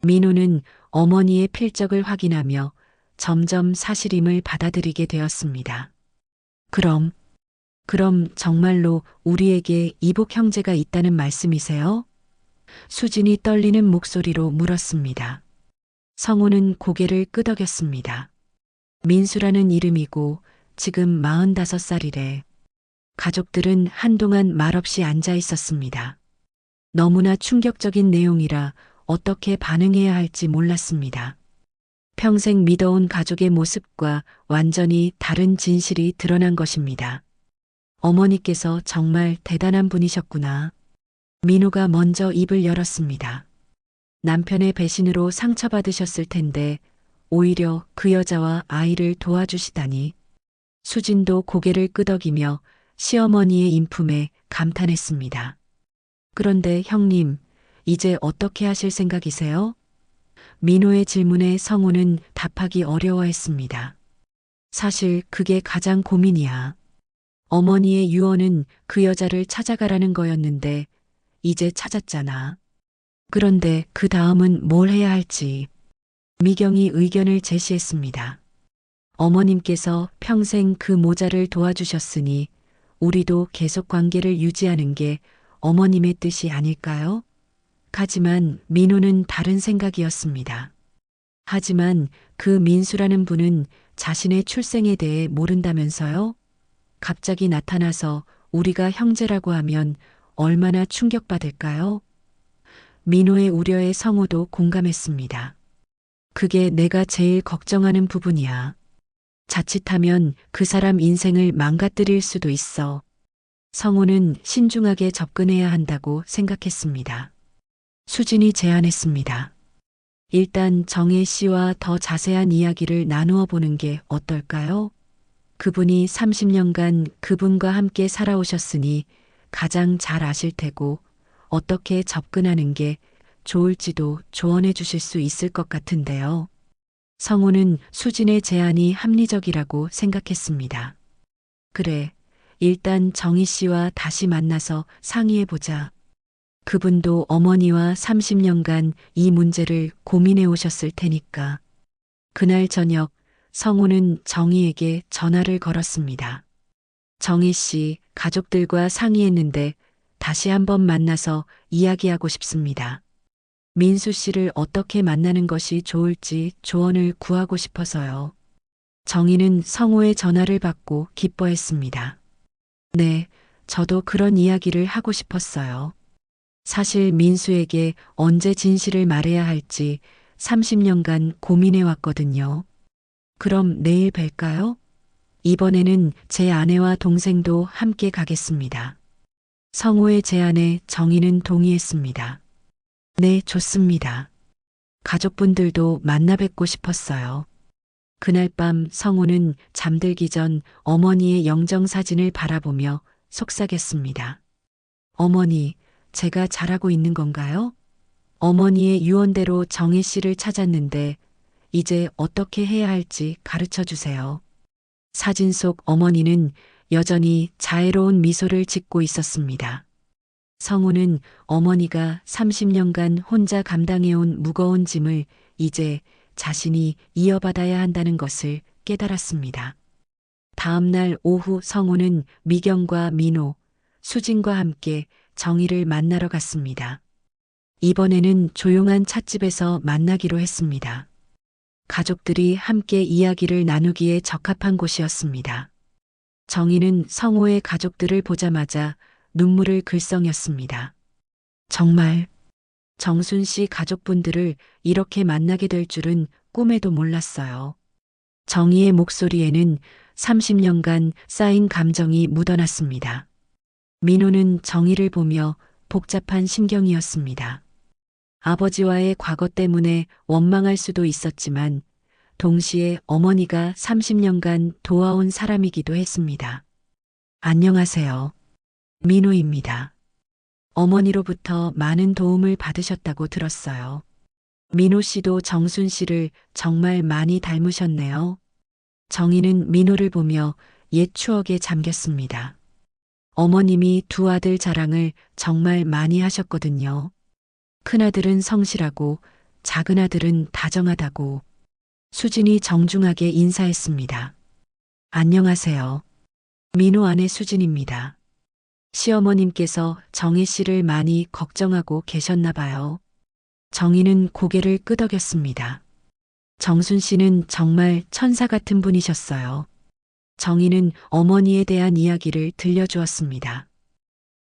민호는 어머니의 필적을 확인하며 점점 사실임을 받아들이게 되었습니다. 그럼 정말로 우리에게 이복 형제가 있다는 말씀이세요? 수진이 떨리는 목소리로 물었습니다. 성호는 고개를 끄덕였습니다. 민수라는 이름이고 지금 45살이래. 가족들은 한동안 말없이 앉아 있었습니다. 너무나 충격적인 내용이라 어떻게 반응해야 할지 몰랐습니다. 평생 믿어온 가족의 모습과 완전히 다른 진실이 드러난 것입니다. 어머니께서 정말 대단한 분이셨구나. 민호가 먼저 입을 열었습니다. 남편의 배신으로 상처받으셨을 텐데 오히려 그 여자와 아이를 도와주시다니. 수진도 고개를 끄덕이며 시어머니의 인품에 감탄했습니다. 그런데 형님, 이제 어떻게 하실 생각이세요? 민호의 질문에 성호는 답하기 어려워했습니다. 사실 그게 가장 고민이야. 어머니의 유언은 그 여자를 찾아가라는 거였는데 이제 찾았잖아. 그런데 그 다음은 뭘 해야 할지. 미경이 의견을 제시했습니다. 어머님께서 평생 그 모자를 도와주셨으니 우리도 계속 관계를 유지하는 게 어머님의 뜻이 아닐까요? 하지만 민호는 다른 생각이었습니다. 하지만 그 민수라는 분은 자신의 출생에 대해 모른다면서요? 갑자기 나타나서 우리가 형제라고 하면 얼마나 충격받을까요? 민호의 우려에 성호도 공감했습니다. 그게 내가 제일 걱정하는 부분이야. 자칫하면 그 사람 인생을 망가뜨릴 수도 있어. 성호는 신중하게 접근해야 한다고 생각했습니다. 수진이 제안했습니다. 일단 정혜 씨와 더 자세한 이야기를 나누어 보는 게 어떨까요? 그분이 30년간 그분과 함께 살아오셨으니 가장 잘 아실 테고 어떻게 접근하는 게 좋을지도 조언해 주실 수 있을 것 같은데요. 성호는 수진의 제안이 합리적이라고 생각했습니다. 그래, 일단 정희 씨와 다시 만나서 상의해 보자. 그분도 어머니와 30년간 이 문제를 고민해 오셨을 테니까. 그날 저녁 성호는 정희에게 전화를 걸었습니다. 정희 씨, 가족들과 상의했는데 다시 한번 만나서 이야기하고 싶습니다. 민수 씨를 어떻게 만나는 것이 좋을지 조언을 구하고 싶어서요. 정희는 성우의 전화를 받고 기뻐했습니다. 네, 저도 그런 이야기를 하고 싶었어요. 사실 민수에게 언제 진실을 말해야 할지 30년간 고민해 왔거든요. 그럼 내일 뵐까요? 이번에는 제 아내와 동생도 함께 가겠습니다. 성우의 제안에 정희는 동의했습니다. 네, 좋습니다. 가족분들도 만나 뵙고 싶었어요. 그날 밤 성우는 잠들기 전 어머니의 영정사진을 바라보며 속삭였습니다. 어머니, 제가 잘하고 있는 건가요? 어머니의 유언대로 정혜 씨를 찾았는데 이제 어떻게 해야 할지 가르쳐 주세요. 사진 속 어머니는 여전히 자애로운 미소를 짓고 있었습니다. 성우는 어머니가 30년간 혼자 감당해온 무거운 짐을 이제 자신이 이어받아야 한다는 것을 깨달았습니다. 다음 날 오후 성우는 미경과 민호, 수진과 함께 정희를 만나러 갔습니다. 이번에는 조용한 찻집에서 만나기로 했습니다. 가족들이 함께 이야기를 나누기에 적합한 곳이었습니다. 정희는 성우의 가족들을 보자마자 눈물을 글썽였습니다. 정말 정순 씨 가족분들을 이렇게 만나게 될 줄은 꿈에도 몰랐어요. 정희의 목소리에는 30년간 쌓인 감정이 묻어났습니다. 민호는 정희를 보며 복잡한 심경이었습니다. 아버지와의 과거 때문에 원망할 수도 있었지만 동시에 어머니가 30년간 도와온 사람이기도 했습니다. 안녕하세요. 민호입니다. 어머니로부터 많은 도움을 받으셨다고 들었어요. 민호 씨도 정순 씨를 정말 많이 닮으셨네요. 정희는 민호를 보며 옛 추억에 잠겼습니다. 어머님이 두 아들 자랑을 정말 많이 하셨거든요. 큰아들은 성실하고 작은 아들은 다정하다고. 수진이 정중하게 인사했습니다. 안녕하세요. 민호 아내 수진입니다. 시어머님께서 정희 씨를 많이 걱정하고 계셨나 봐요. 정희는 고개를 끄덕였습니다. 정순 씨는 정말 천사 같은 분이셨어요. 정희는 어머니에 대한 이야기를 들려주었습니다.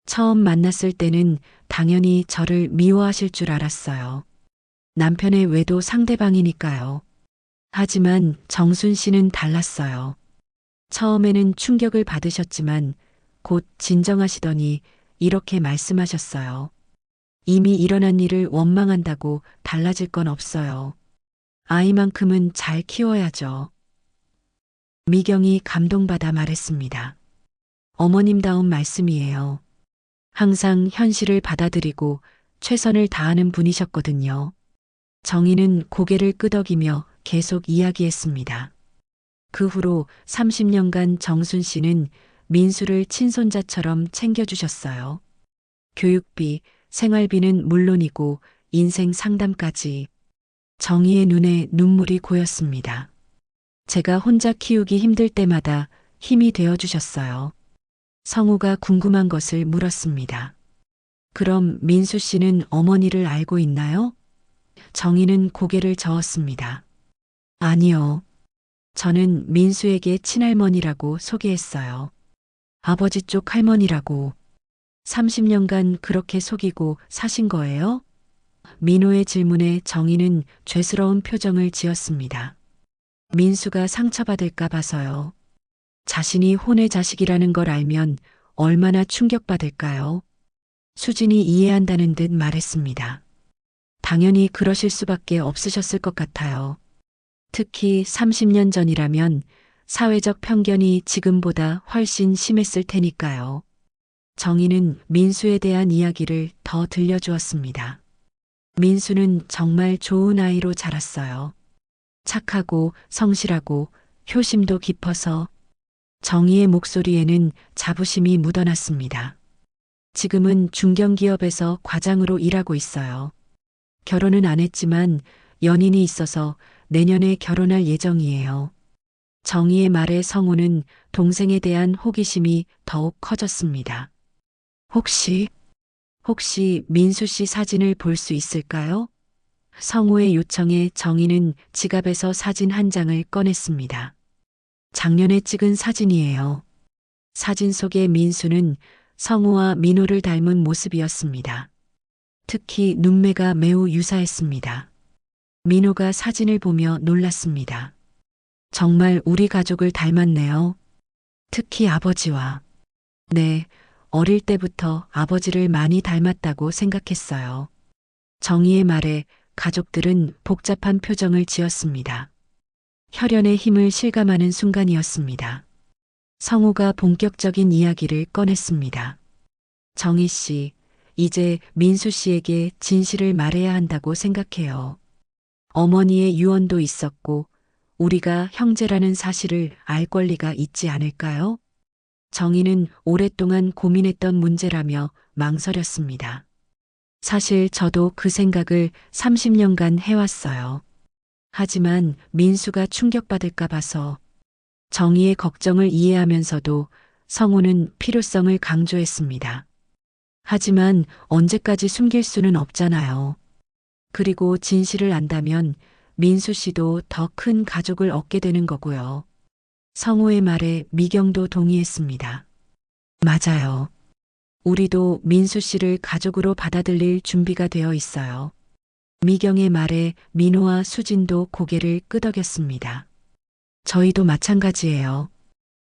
처음 만났을 때는 당연히 저를 미워하실 줄 알았어요. 남편의 외도 상대방이니까요. 하지만 정순 씨는 달랐어요. 처음에는 충격을 받으셨지만 곧 진정하시더니 이렇게 말씀하셨어요. 이미 일어난 일을 원망한다고 달라질 건 없어요. 아이만큼은 잘 키워야죠. 미경이 감동받아 말했습니다. 어머님다운 말씀이에요. 항상 현실을 받아들이고 최선을 다하는 분이셨거든요. 정희는 고개를 끄덕이며 계속 이야기했습니다. 그 후로 30년간 정순 씨는 민수를 친손자처럼 챙겨주셨어요. 교육비, 생활비는 물론이고 인생 상담까지. 정희의 눈에 눈물이 고였습니다. 제가 혼자 키우기 힘들 때마다 힘이 되어 주셨어요. 성우가 궁금한 것을 물었습니다. 그럼 민수 씨는 어머니를 알고 있나요? 정희는 고개를 저었습니다. 아니요. 저는 민수에게 친할머니라고 소개했어요. 아버지 쪽 할머니라고. 30년간 그렇게 속이고 사신 거예요? 민호의 질문에 정희는 죄스러운 표정을 지었습니다. 민수가 상처받을까 봐서요. 자신이 혼의 자식이라는 걸 알면 얼마나 충격받을까요? 수진이 이해한다는 듯 말했습니다. 당연히 그러실 수밖에 없으셨을 것 같아요. 특히 30년 전이라면 사회적 편견이 지금보다 훨씬 심했을 테니까요. 정희는 민수에 대한 이야기를 더 들려주었습니다. 민수는 정말 좋은 아이로 자랐어요. 착하고 성실하고 효심도 깊어서. 정희의 목소리에는 자부심이 묻어났습니다. 지금은 중견기업에서 과장으로 일하고 있어요. 결혼은 안 했지만 연인이 있어서 내년에 결혼할 예정이에요. 정희의 말에 성우는 동생에 대한 호기심이 더욱 커졌습니다. 혹시 민수 씨 사진을 볼 수 있을까요? 성우의 요청에 정희는 지갑에서 사진 한 장을 꺼냈습니다. 작년에 찍은 사진이에요. 사진 속의 민수는 성우와 민호를 닮은 모습이었습니다. 특히 눈매가 매우 유사했습니다. 민호가 사진을 보며 놀랐습니다. 정말 우리 가족을 닮았네요. 특히 아버지와. 네, 어릴 때부터 아버지를 많이 닮았다고 생각했어요. 정희의 말에 가족들은 복잡한 표정을 지었습니다. 혈연의 힘을 실감하는 순간이었습니다. 성우가 본격적인 이야기를 꺼냈습니다. 정희 씨, 이제 민수 씨에게 진실을 말해야 한다고 생각해요. 어머니의 유언도 있었고, 우리가 형제라는 사실을 알 권리가 있지 않을까요? 정희는 오랫동안 고민했던 문제라며 망설였습니다. 사실 저도 그 생각을 30년간 해왔어요. 하지만 민수가 충격받을까 봐서. 정희의 걱정을 이해하면서도 성우는 필요성을 강조했습니다. 하지만 언제까지 숨길 수는 없잖아요. 그리고 진실을 안다면 민수 씨도 더 큰 가족을 얻게 되는 거고요. 성우의 말에 미경도 동의했습니다. 맞아요. 우리도 민수 씨를 가족으로 받아들일 준비가 되어 있어요. 미경의 말에 민호와 수진도 고개를 끄덕였습니다. 저희도 마찬가지예요.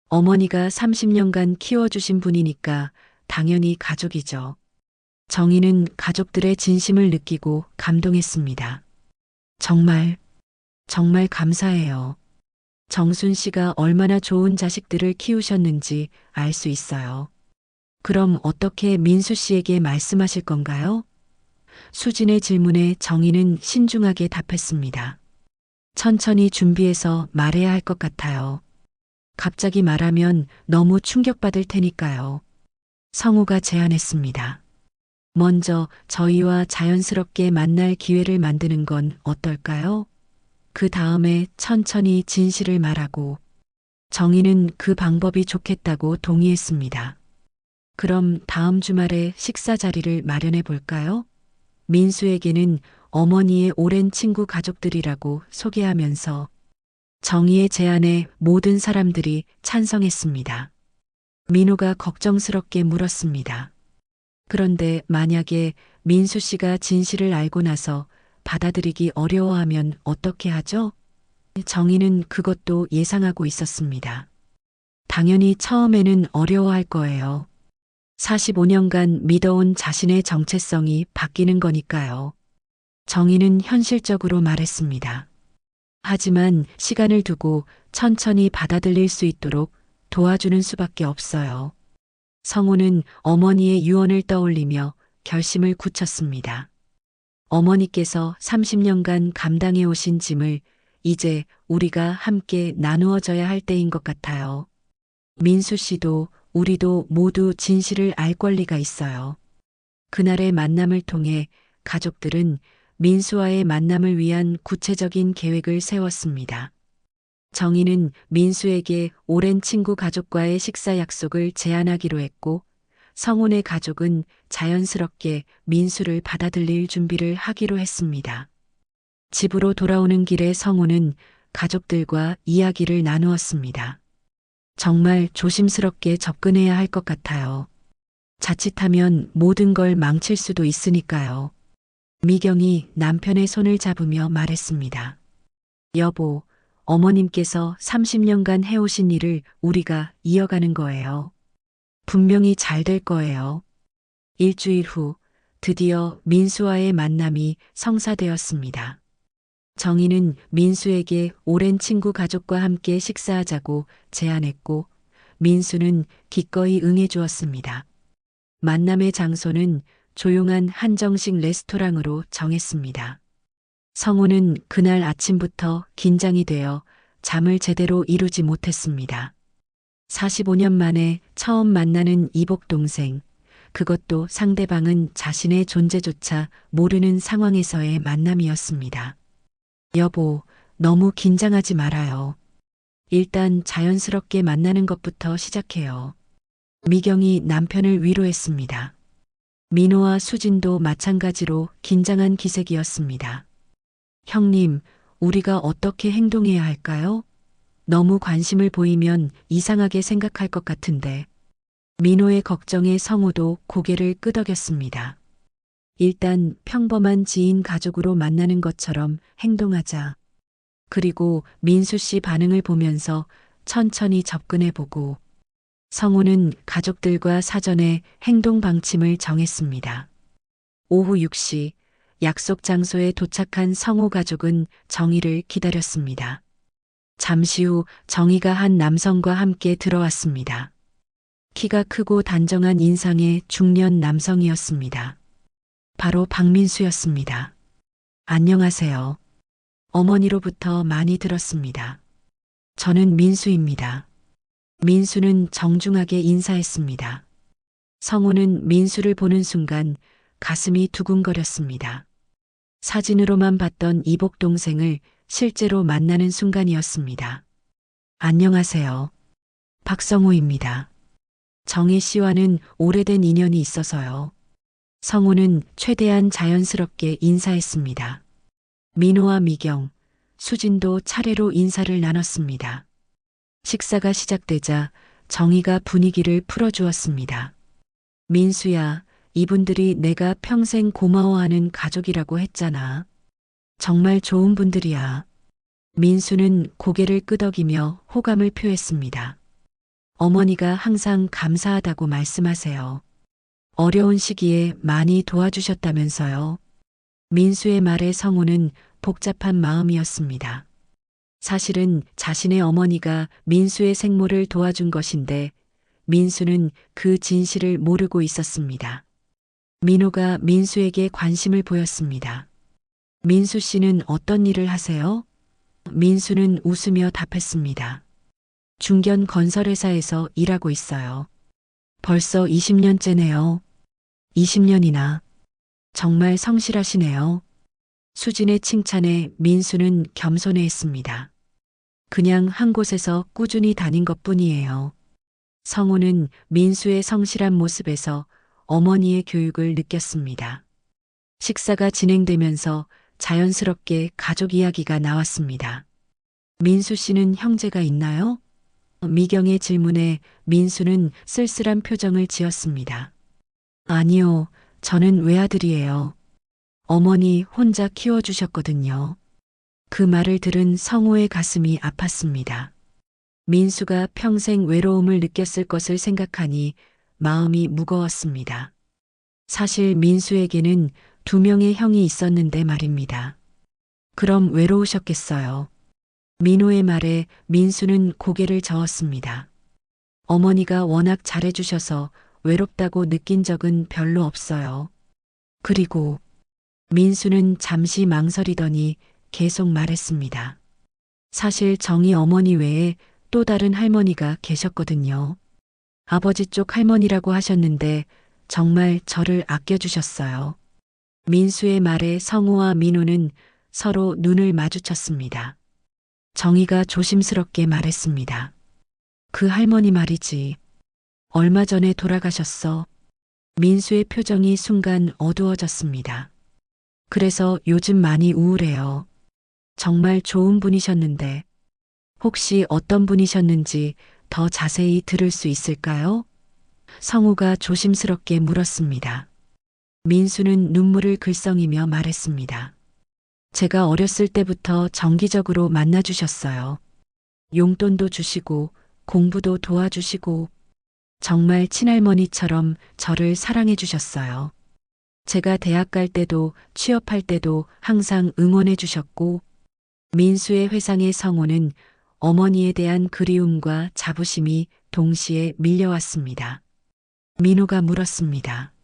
어머니가 30년간 키워주신 분이니까 당연히 가족이죠. 정희는 가족들의 진심을 느끼고 감동했습니다. 정말 감사해요. 정순 씨가 얼마나 좋은 자식들을 키우셨는지 알 수 있어요. 그럼 어떻게 민수 씨에게 말씀하실 건가요? 수진의 질문에 정희는 신중하게 답했습니다. 천천히 준비해서 말해야 할 것 같아요. 갑자기 말하면 너무 충격받을 테니까요. 성우가 제안했습니다. 먼저 저희와 자연스럽게 만날 기회를 만드는 건 어떨까요? 그 다음에 천천히 진실을 말하고. 정희는 그 방법이 좋겠다고 동의했습니다. 그럼 다음 주말에 식사 자리를 마련해 볼까요? 민수에게는 어머니의 오랜 친구 가족들이라고 소개하면서 정희의 제안에 모든 사람들이 찬성했습니다. 민호가 걱정스럽게 물었습니다. 그런데 만약에 민수 씨가 진실을 알고 나서 받아들이기 어려워하면 어떻게 하죠? 정희는 그것도 예상하고 있었습니다. 당연히 처음에는 어려워할 거예요. 45년간 믿어온 자신의 정체성이 바뀌는 거니까요. 정희는 현실적으로 말했습니다. 하지만 시간을 두고 천천히 받아들일 수 있도록 도와주는 수밖에 없어요. 성우는 어머니의 유언을 떠올리며 결심을 굳혔습니다. 어머니께서 30년간 감당해 오신 짐을 이제 우리가 함께 나누어져야 할 때인 것 같아요. 민수 씨도 우리도 모두 진실을 알 권리가 있어요. 그날의 만남을 통해 가족들은 민수와의 만남을 위한 구체적인 계획을 세웠습니다. 정희는 민수에게 오랜 친구 가족과의 식사 약속을 제안하기로 했고, 성훈의 가족은 자연스럽게 민수를 받아들일 준비를 하기로 했습니다. 집으로 돌아오는 길에 성훈은 가족들과 이야기를 나누었습니다. 정말 조심스럽게 접근해야 할 것 같아요. 자칫하면 모든 걸 망칠 수도 있으니까요. 미경이 남편의 손을 잡으며 말했습니다. 여보, 어머님께서 30년간 해오신 일을 우리가 이어가는 거예요. 분명히 잘 될 거예요. 일주일 후 드디어 민수와의 만남이 성사되었습니다. 정희는 민수에게 오랜 친구 가족과 함께 식사하자고 제안했고, 민수는 기꺼이 응해주었습니다. 만남의 장소는 조용한 한정식 레스토랑으로 정했습니다. 성우는 그날 아침부터 긴장이 되어 잠을 제대로 이루지 못했습니다. 45년 만에 처음 만나는 이복 동생, 그것도 상대방은 자신의 존재조차 모르는 상황에서의 만남이었습니다. 여보, 너무 긴장하지 말아요. 일단 자연스럽게 만나는 것부터 시작해요. 미경이 남편을 위로했습니다. 민호와 수진도 마찬가지로 긴장한 기색이었습니다. 형님, 우리가 어떻게 행동해야 할까요? 너무 관심을 보이면 이상하게 생각할 것 같은데. 민호의 걱정에 성우도 고개를 끄덕였습니다. 일단 평범한 지인 가족으로 만나는 것처럼 행동하자. 그리고 민수 씨 반응을 보면서 천천히 접근해 보고. 성우는 가족들과 사전에 행동 방침을 정했습니다. 오후 6시 약속 장소에 도착한 성우 가족은 정희를 기다렸습니다. 잠시 후 정희가 한 남성과 함께 들어왔습니다. 키가 크고 단정한 인상의 중년 남성이었습니다. 바로 박민수였습니다. 안녕하세요. 어머니로부터 많이 들었습니다. 저는 민수입니다. 민수는 정중하게 인사했습니다. 성우는 민수를 보는 순간 가슴이 두근거렸습니다. 사진으로만 봤던 이복 동생을 실제로 만나는 순간이었습니다. 안녕하세요. 박성우입니다. 정희 씨와는 오래된 인연이 있어서요. 성우는 최대한 자연스럽게 인사했습니다. 민호와 미경, 수진도 차례로 인사를 나눴습니다. 식사가 시작되자 정희가 분위기를 풀어주었습니다. 민수야, 이분들이 내가 평생 고마워하는 가족이라고 했잖아. 정말 좋은 분들이야. 민수는 고개를 끄덕이며 호감을 표했습니다. 어머니가 항상 감사하다고 말씀하세요. 어려운 시기에 많이 도와주셨다면서요. 민수의 말에 성우는 복잡한 마음이었습니다. 사실은 자신의 어머니가 민수의 생모를 도와준 것인데 민수는 그 진실을 모르고 있었습니다. 민호가 민수에게 관심을 보였습니다. 민수 씨는 어떤 일을 하세요? 민수는 웃으며 답했습니다. 중견 건설회사에서 일하고 있어요. 벌써 20년째네요. 20년이나. 정말 성실하시네요. 수진의 칭찬에 민수는 겸손해했습니다. 그냥 한 곳에서 꾸준히 다닌 것뿐이에요. 성우는 민수의 성실한 모습에서 어머니의 교육을 느꼈습니다. 식사가 진행되면서 자연스럽게 가족 이야기가 나왔습니다. 민수 씨는 형제가 있나요? 미경의 질문에 민수는 쓸쓸한 표정을 지었습니다. 아니요, 저는 외아들이에요. 어머니 혼자 키워주셨거든요. 그 말을 들은 성우의 가슴이 아팠습니다. 민수가 평생 외로움을 느꼈을 것을 생각하니 마음이 무거웠습니다. 사실 민수에게는 2명의 형이 있었는데 말입니다. 그럼 외로우셨겠어요. 민호의 말에 민수는 고개를 저었습니다. 어머니가 워낙 잘해주셔서 외롭다고 느낀 적은 별로 없어요. 그리고 민수는 잠시 망설이더니 계속 말했습니다. 사실 정희 어머니 외에 또 다른 할머니가 계셨거든요. 아버지 쪽 할머니라고 하셨는데 정말 저를 아껴주셨어요. 민수의 말에 성우와 민호는 서로 눈을 마주쳤습니다. 정희가 조심스럽게 말했습니다. 그 할머니 말이지. 얼마 전에 돌아가셨어. 민수의 표정이 순간 어두워졌습니다. 그래서 요즘 많이 우울해요. 정말 좋은 분이셨는데 혹시 어떤 분이셨는지 더 자세히 들을 수 있을까요? 성우가 조심스럽게 물었습니다. 민수는 눈물을 글썽이며 말했습니다. 제가 어렸을 때부터 정기적으로 만나주셨어요. 용돈도 주시고 공부도 도와주시고 정말 친할머니처럼 저를 사랑해 주셨어요. 제가 대학 갈 때도 취업할 때도 항상 응원해 주셨고 민수의 회상의 성우는 어머니에 대한 그리움과 자부심이 동시에 밀려왔습니다. 민호가 물었습니다.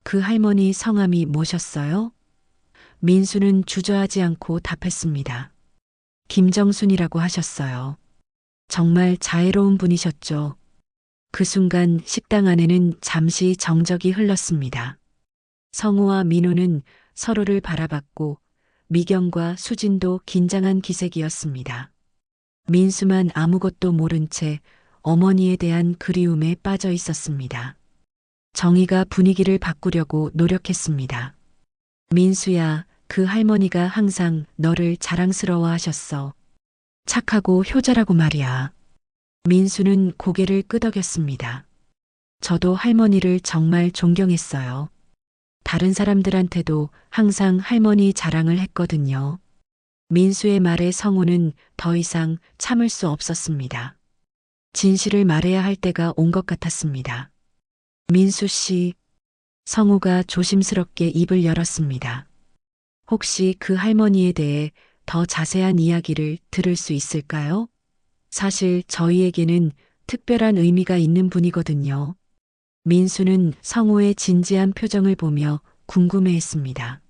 그 할머니 성함이 뭐셨어요? 민수는 주저하지 않고 답했습니다. 김정순이라고 하셨어요. 정말 자애로운 분이셨죠. 그 순간 식당 안에는 잠시 정적이 흘렀습니다. 성우와 민호는 서로를 바라봤고 미경과 수진도 긴장한 기색이었습니다. 민수만 아무것도 모른 채 어머니에 대한 그리움에 빠져 있었습니다. 정희가 분위기를 바꾸려고 노력했습니다. 민수야, 그 할머니가 항상 너를 자랑스러워 하셨어. 착하고 효자라고 말이야. 민수는 고개를 끄덕였습니다. 저도 할머니를 정말 존경했어요. 다른 사람들한테도 항상 할머니 자랑을 했거든요. 민수의 말에 성우는 더 이상 참을 수 없었습니다. 진실을 말해야 할 때가 온 것 같았습니다. 민수 씨, 성우가 조심스럽게 입을 열었습니다. 혹시 그 할머니에 대해 더 자세한 이야기를 들을 수 있을까요? 사실 저희에게는 특별한 의미가 있는 분이거든요. 민수는 성우의 진지한 표정을 보며 궁금해했습니다.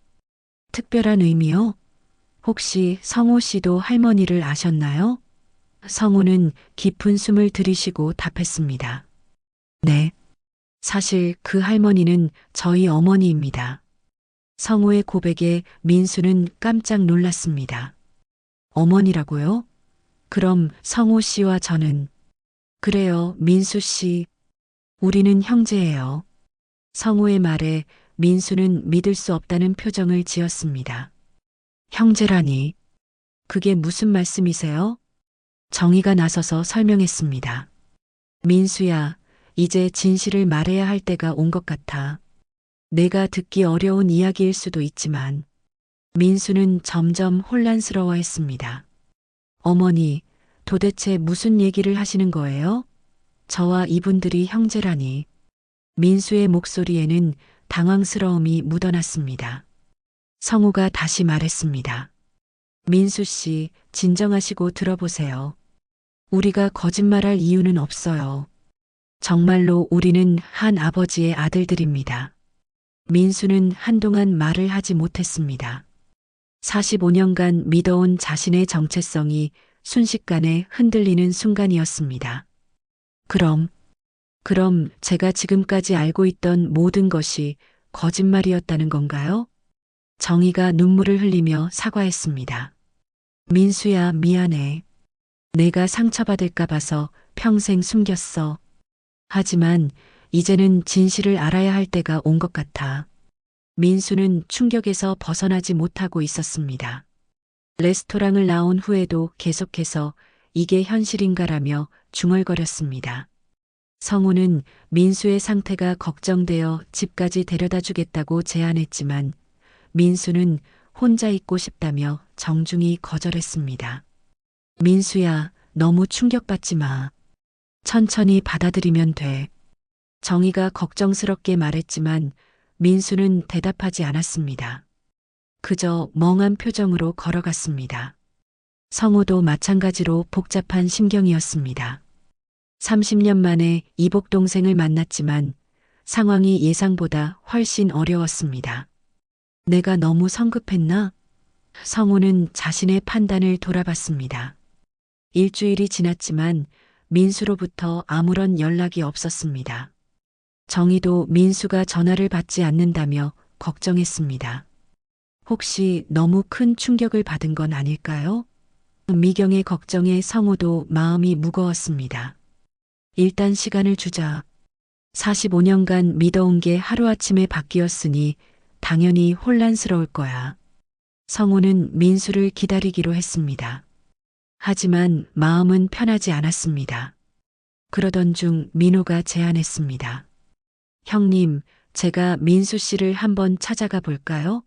특별한 의미요? 혹시 성우 씨도 할머니를 아셨나요? 성우는 깊은 숨을 들이쉬고 답했습니다. 네. 사실 그 할머니는 저희 어머니입니다. 성우의 고백에 민수는 깜짝 놀랐습니다. 어머니라고요? 그럼 성우 씨와 저는? 그래요, 민수 씨. 우리는 형제예요. 성우의 말에 민수는 믿을 수 없다는 표정을 지었습니다. 형제라니. 그게 무슨 말씀이세요? 정의가 나서서 설명했습니다. 민수야, 이제 진실을 말해야 할 때가 온 것 같아. 내가 듣기 어려운 이야기일 수도 있지만 민수는 점점 혼란스러워했습니다. 어머니, 도대체 무슨 얘기를 하시는 거예요? 저와 이분들이 형제라니. 민수의 목소리에는 당황스러움이 묻어났습니다. 성우가 다시 말했습니다. 민수 씨, 진정하시고 들어보세요. 우리가 거짓말할 이유는 없어요. 정말로 우리는 한 아버지의 아들들입니다. 민수는 한동안 말을 하지 못했습니다. 45년간 믿어온 자신의 정체성이 순식간에 흔들리는 순간이었습니다. 그럼 제가 지금까지 알고 있던 모든 것이 거짓말이었다는 건가요? 정희가 눈물을 흘리며 사과했습니다. 민수야, 미안해. 내가 상처받을까 봐서 평생 숨겼어. 하지만 이제는 진실을 알아야 할 때가 온 것 같아. 민수는 충격에서 벗어나지 못하고 있었습니다. 레스토랑을 나온 후에도 계속해서 이게 현실인가라며 중얼거렸습니다. 성우는 민수의 상태가 걱정되어 집까지 데려다 주겠다고 제안했지만 민수는 혼자 있고 싶다며 정중히 거절했습니다. 민수야, 너무 충격받지 마. 천천히 받아들이면 돼. 정희가 걱정스럽게 말했지만 민수는 대답하지 않았습니다. 그저 멍한 표정으로 걸어갔습니다. 성우도 마찬가지로 복잡한 심경이었습니다. 30년 만에 이복 동생을 만났지만 상황이 예상보다 훨씬 어려웠습니다. 내가 너무 성급했나? 성우는 자신의 판단을 돌아봤습니다. 일주일이 지났지만 민수로부터 아무런 연락이 없었습니다. 정희도 민수가 전화를 받지 않는다며 걱정했습니다. 혹시 너무 큰 충격을 받은 건 아닐까요? 미경의 걱정에 성우도 마음이 무거웠습니다. 일단 시간을 주자. 45년간 믿어온 게 하루아침에 바뀌었으니 당연히 혼란스러울 거야. 성우는 민수를 기다리기로 했습니다. 하지만 마음은 편하지 않았습니다. 그러던 중 민호가 제안했습니다. 형님, 제가 민수 씨를 한번 찾아가 볼까요?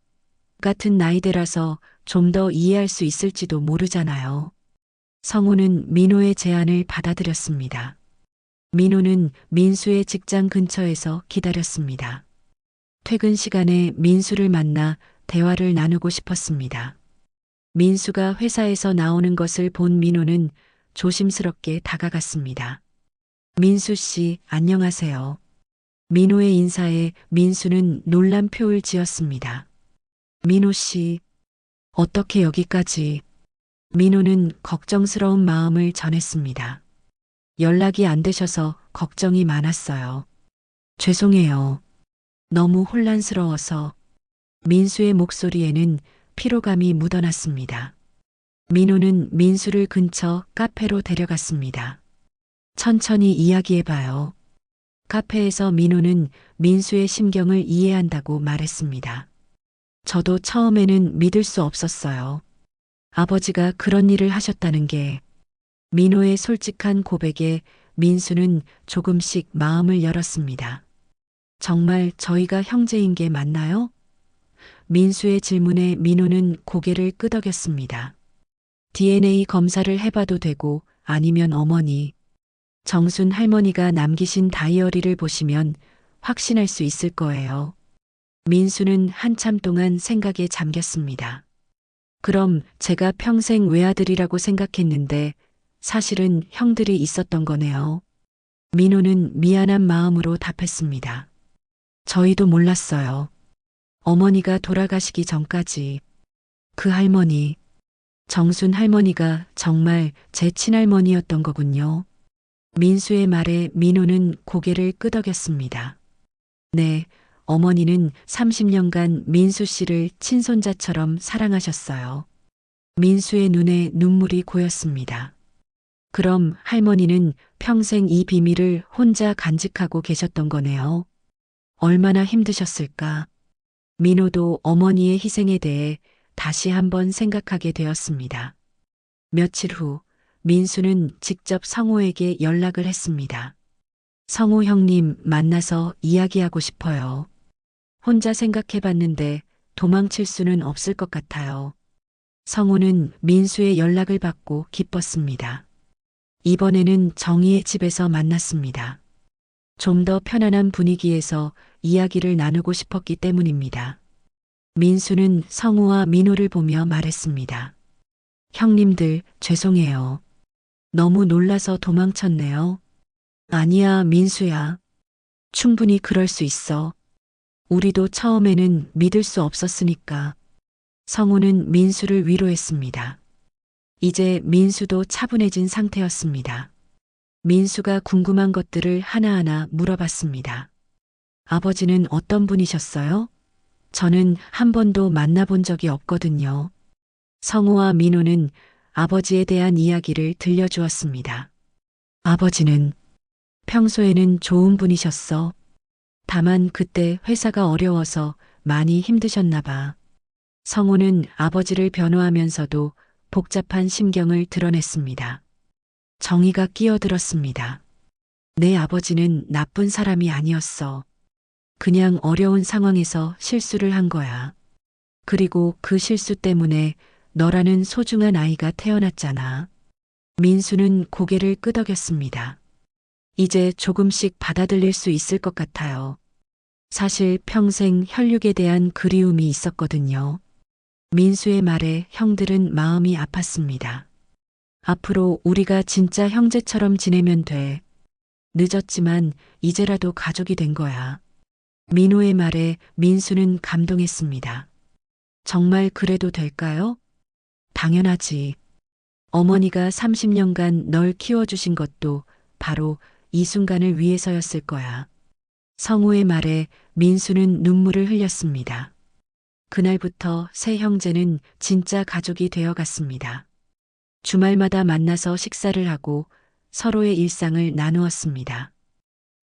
같은 나이대라서 좀 더 이해할 수 있을지도 모르잖아요. 성우는 민호의 제안을 받아들였습니다. 민호는 민수의 직장 근처에서 기다렸습니다. 퇴근 시간에 민수를 만나 대화를 나누고 싶었습니다. 민수가 회사에서 나오는 것을 본 민호는 조심스럽게 다가갔습니다. 민수 씨, 안녕하세요. 민호의 인사에 민수는 놀란 표를 지었습니다. 민호 씨, 어떻게 여기까지? 민호는 걱정스러운 마음을 전했습니다. 연락이 안 되셔서 걱정이 많았어요. 죄송해요. 너무 혼란스러워서. 민수의 목소리에는 피로감이 묻어났습니다. 민호는 민수를 근처 카페로 데려갔습니다. 천천히 이야기해봐요. 카페에서 민호는 민수의 심경을 이해한다고 말했습니다. 저도 처음에는 믿을 수 없었어요. 아버지가 그런 일을 하셨다는 게. 민호의 솔직한 고백에 민수는 조금씩 마음을 열었습니다. 정말 저희가 형제인 게 맞나요? 민수의 질문에 민호는 고개를 끄덕였습니다. DNA 검사를 해봐도 되고 아니면 어머니, 정순 할머니가 남기신 다이어리를 보시면 확신할 수 있을 거예요. 민수는 한참 동안 생각에 잠겼습니다. 그럼 제가 평생 외아들이라고 생각했는데 사실은 형들이 있었던 거네요. 민호는 미안한 마음으로 답했습니다. 저희도 몰랐어요. 어머니가 돌아가시기 전까지. 그 할머니, 정순 할머니가 정말 제 친할머니였던 거군요. 민수의 말에 민호는 고개를 끄덕였습니다. 네, 어머니는 30년간 민수 씨를 친손자처럼 사랑하셨어요. 민수의 눈에 눈물이 고였습니다. 그럼 할머니는 평생 이 비밀을 혼자 간직하고 계셨던 거네요. 얼마나 힘드셨을까? 민호도 어머니의 희생에 대해 다시 한번 생각하게 되었습니다. 며칠 후 민수는 직접 성호에게 연락을 했습니다. 성호 형님 만나서 이야기하고 싶어요. 혼자 생각해 봤는데 도망칠 수는 없을 것 같아요. 성호는 민수의 연락을 받고 기뻤습니다. 이번에는 정희의 집에서 만났습니다. 좀 더 편안한 분위기에서 이야기를 나누고 싶었기 때문입니다. 민수는 성우와 민호를 보며 말했습니다. 형님들, 죄송해요. 너무 놀라서 도망쳤네요. 아니야, 민수야. 충분히 그럴 수 있어. 우리도 처음에는 믿을 수 없었으니까. 성우는 민수를 위로했습니다. 이제 민수도 차분해진 상태였습니다. 민수가 궁금한 것들을 하나하나 물어봤습니다. 아버지는 어떤 분이셨어요? 저는 한 번도 만나본 적이 없거든요. 성우와 민호는 아버지에 대한 이야기를 들려주었습니다. 아버지는 평소에는 좋은 분이셨어. 다만 그때 회사가 어려워서 많이 힘드셨나 봐. 성우는 아버지를 변호하면서도 복잡한 심경을 드러냈습니다. 정희가 끼어들었습니다. 내 아버지는 나쁜 사람이 아니었어. 그냥 어려운 상황에서 실수를 한 거야. 그리고 그 실수 때문에 너라는 소중한 아이가 태어났잖아. 민수는 고개를 끄덕였습니다. 이제 조금씩 받아들일 수 있을 것 같아요. 사실 평생 혈육에 대한 그리움이 있었거든요. 민수의 말에 형들은 마음이 아팠습니다. 앞으로 우리가 진짜 형제처럼 지내면 돼. 늦었지만 이제라도 가족이 된 거야. 민호의 말에 민수는 감동했습니다. 정말 그래도 될까요? 당연하지. 어머니가 30년간 널 키워주신 것도 바로 이 순간을 위해서였을 거야. 성우의 말에 민수는 눈물을 흘렸습니다. 그날부터 세 형제는 진짜 가족이 되어갔습니다. 주말마다 만나서 식사를 하고 서로의 일상을 나누었습니다.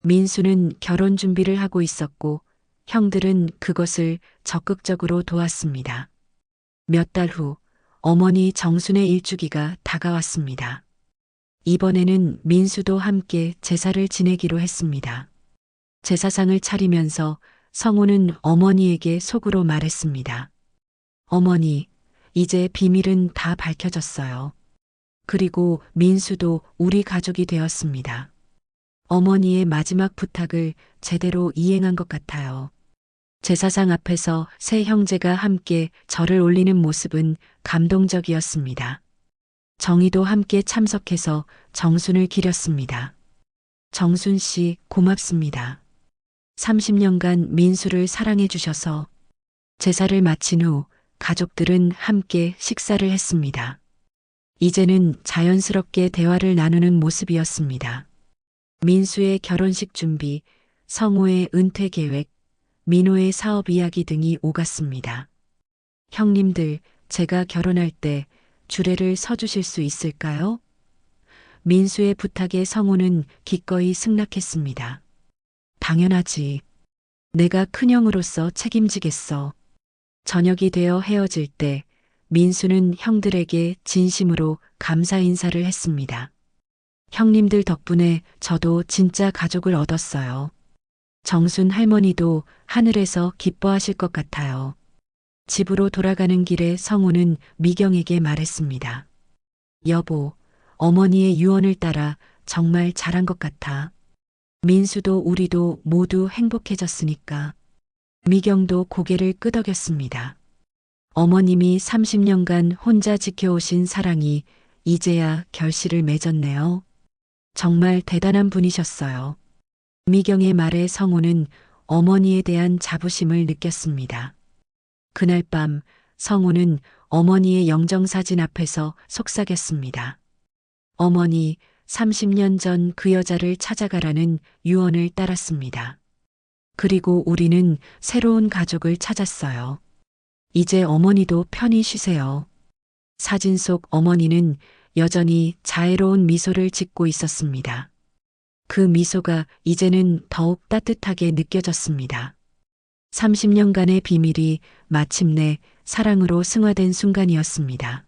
민수는 결혼 준비를 하고 있었고 형들은 그것을 적극적으로 도왔습니다. 몇 달 후 어머니 정순의 일주기가 다가왔습니다. 이번에는 민수도 함께 제사를 지내기로 했습니다. 제사상을 차리면서 성우는 어머니에게 속으로 말했습니다. 어머니, 이제 비밀은 다 밝혀졌어요. 그리고 민수도 우리 가족이 되었습니다. 어머니의 마지막 부탁을 제대로 이행한 것 같아요. 제사상 앞에서 세 형제가 함께 절을 올리는 모습은 감동적이었습니다. 정희도 함께 참석해서 정순을 기렸습니다. 정순 씨, 고맙습니다. 30년간 민수를 사랑해 주셔서. 제사를 마친 후 가족들은 함께 식사를 했습니다. 이제는 자연스럽게 대화를 나누는 모습이었습니다. 민수의 결혼식 준비, 성우의 은퇴 계획, 민호의 사업 이야기 등이 오갔습니다. 형님들, 제가 결혼할 때 주례를 서주실 수 있을까요? 민수의 부탁에 성우는 기꺼이 승낙했습니다. 당연하지. 내가 큰형으로서 책임지겠어. 저녁이 되어 헤어질 때 민수는 형들에게 진심으로 감사 인사를 했습니다. 형님들 덕분에 저도 진짜 가족을 얻었어요. 정순 할머니도 하늘에서 기뻐하실 것 같아요. 집으로 돌아가는 길에 성우는 미경에게 말했습니다. 여보, 어머니의 유언을 따라 정말 잘한 것 같아. 민수도 우리도 모두 행복해졌으니까. 미경도 고개를 끄덕였습니다. 어머님이 30년간 혼자 지켜오신 사랑이 이제야 결실을 맺었네요. 정말 대단한 분이셨어요. 미경의 말에 성우는 어머니에 대한 자부심을 느꼈습니다. 그날 밤 성우는 어머니의 영정사진 앞에서 속삭였습니다. 어머니, 30년 전 그 여자를 찾아가라는 유언을 따랐습니다. 그리고 우리는 새로운 가족을 찾았어요. 이제 어머니도 편히 쉬세요. 사진 속 어머니는 여전히 자애로운 미소를 짓고 있었습니다. 그 미소가 이제는 더욱 따뜻하게 느껴졌습니다. 30년간의 비밀이 마침내 사랑으로 승화된 순간이었습니다.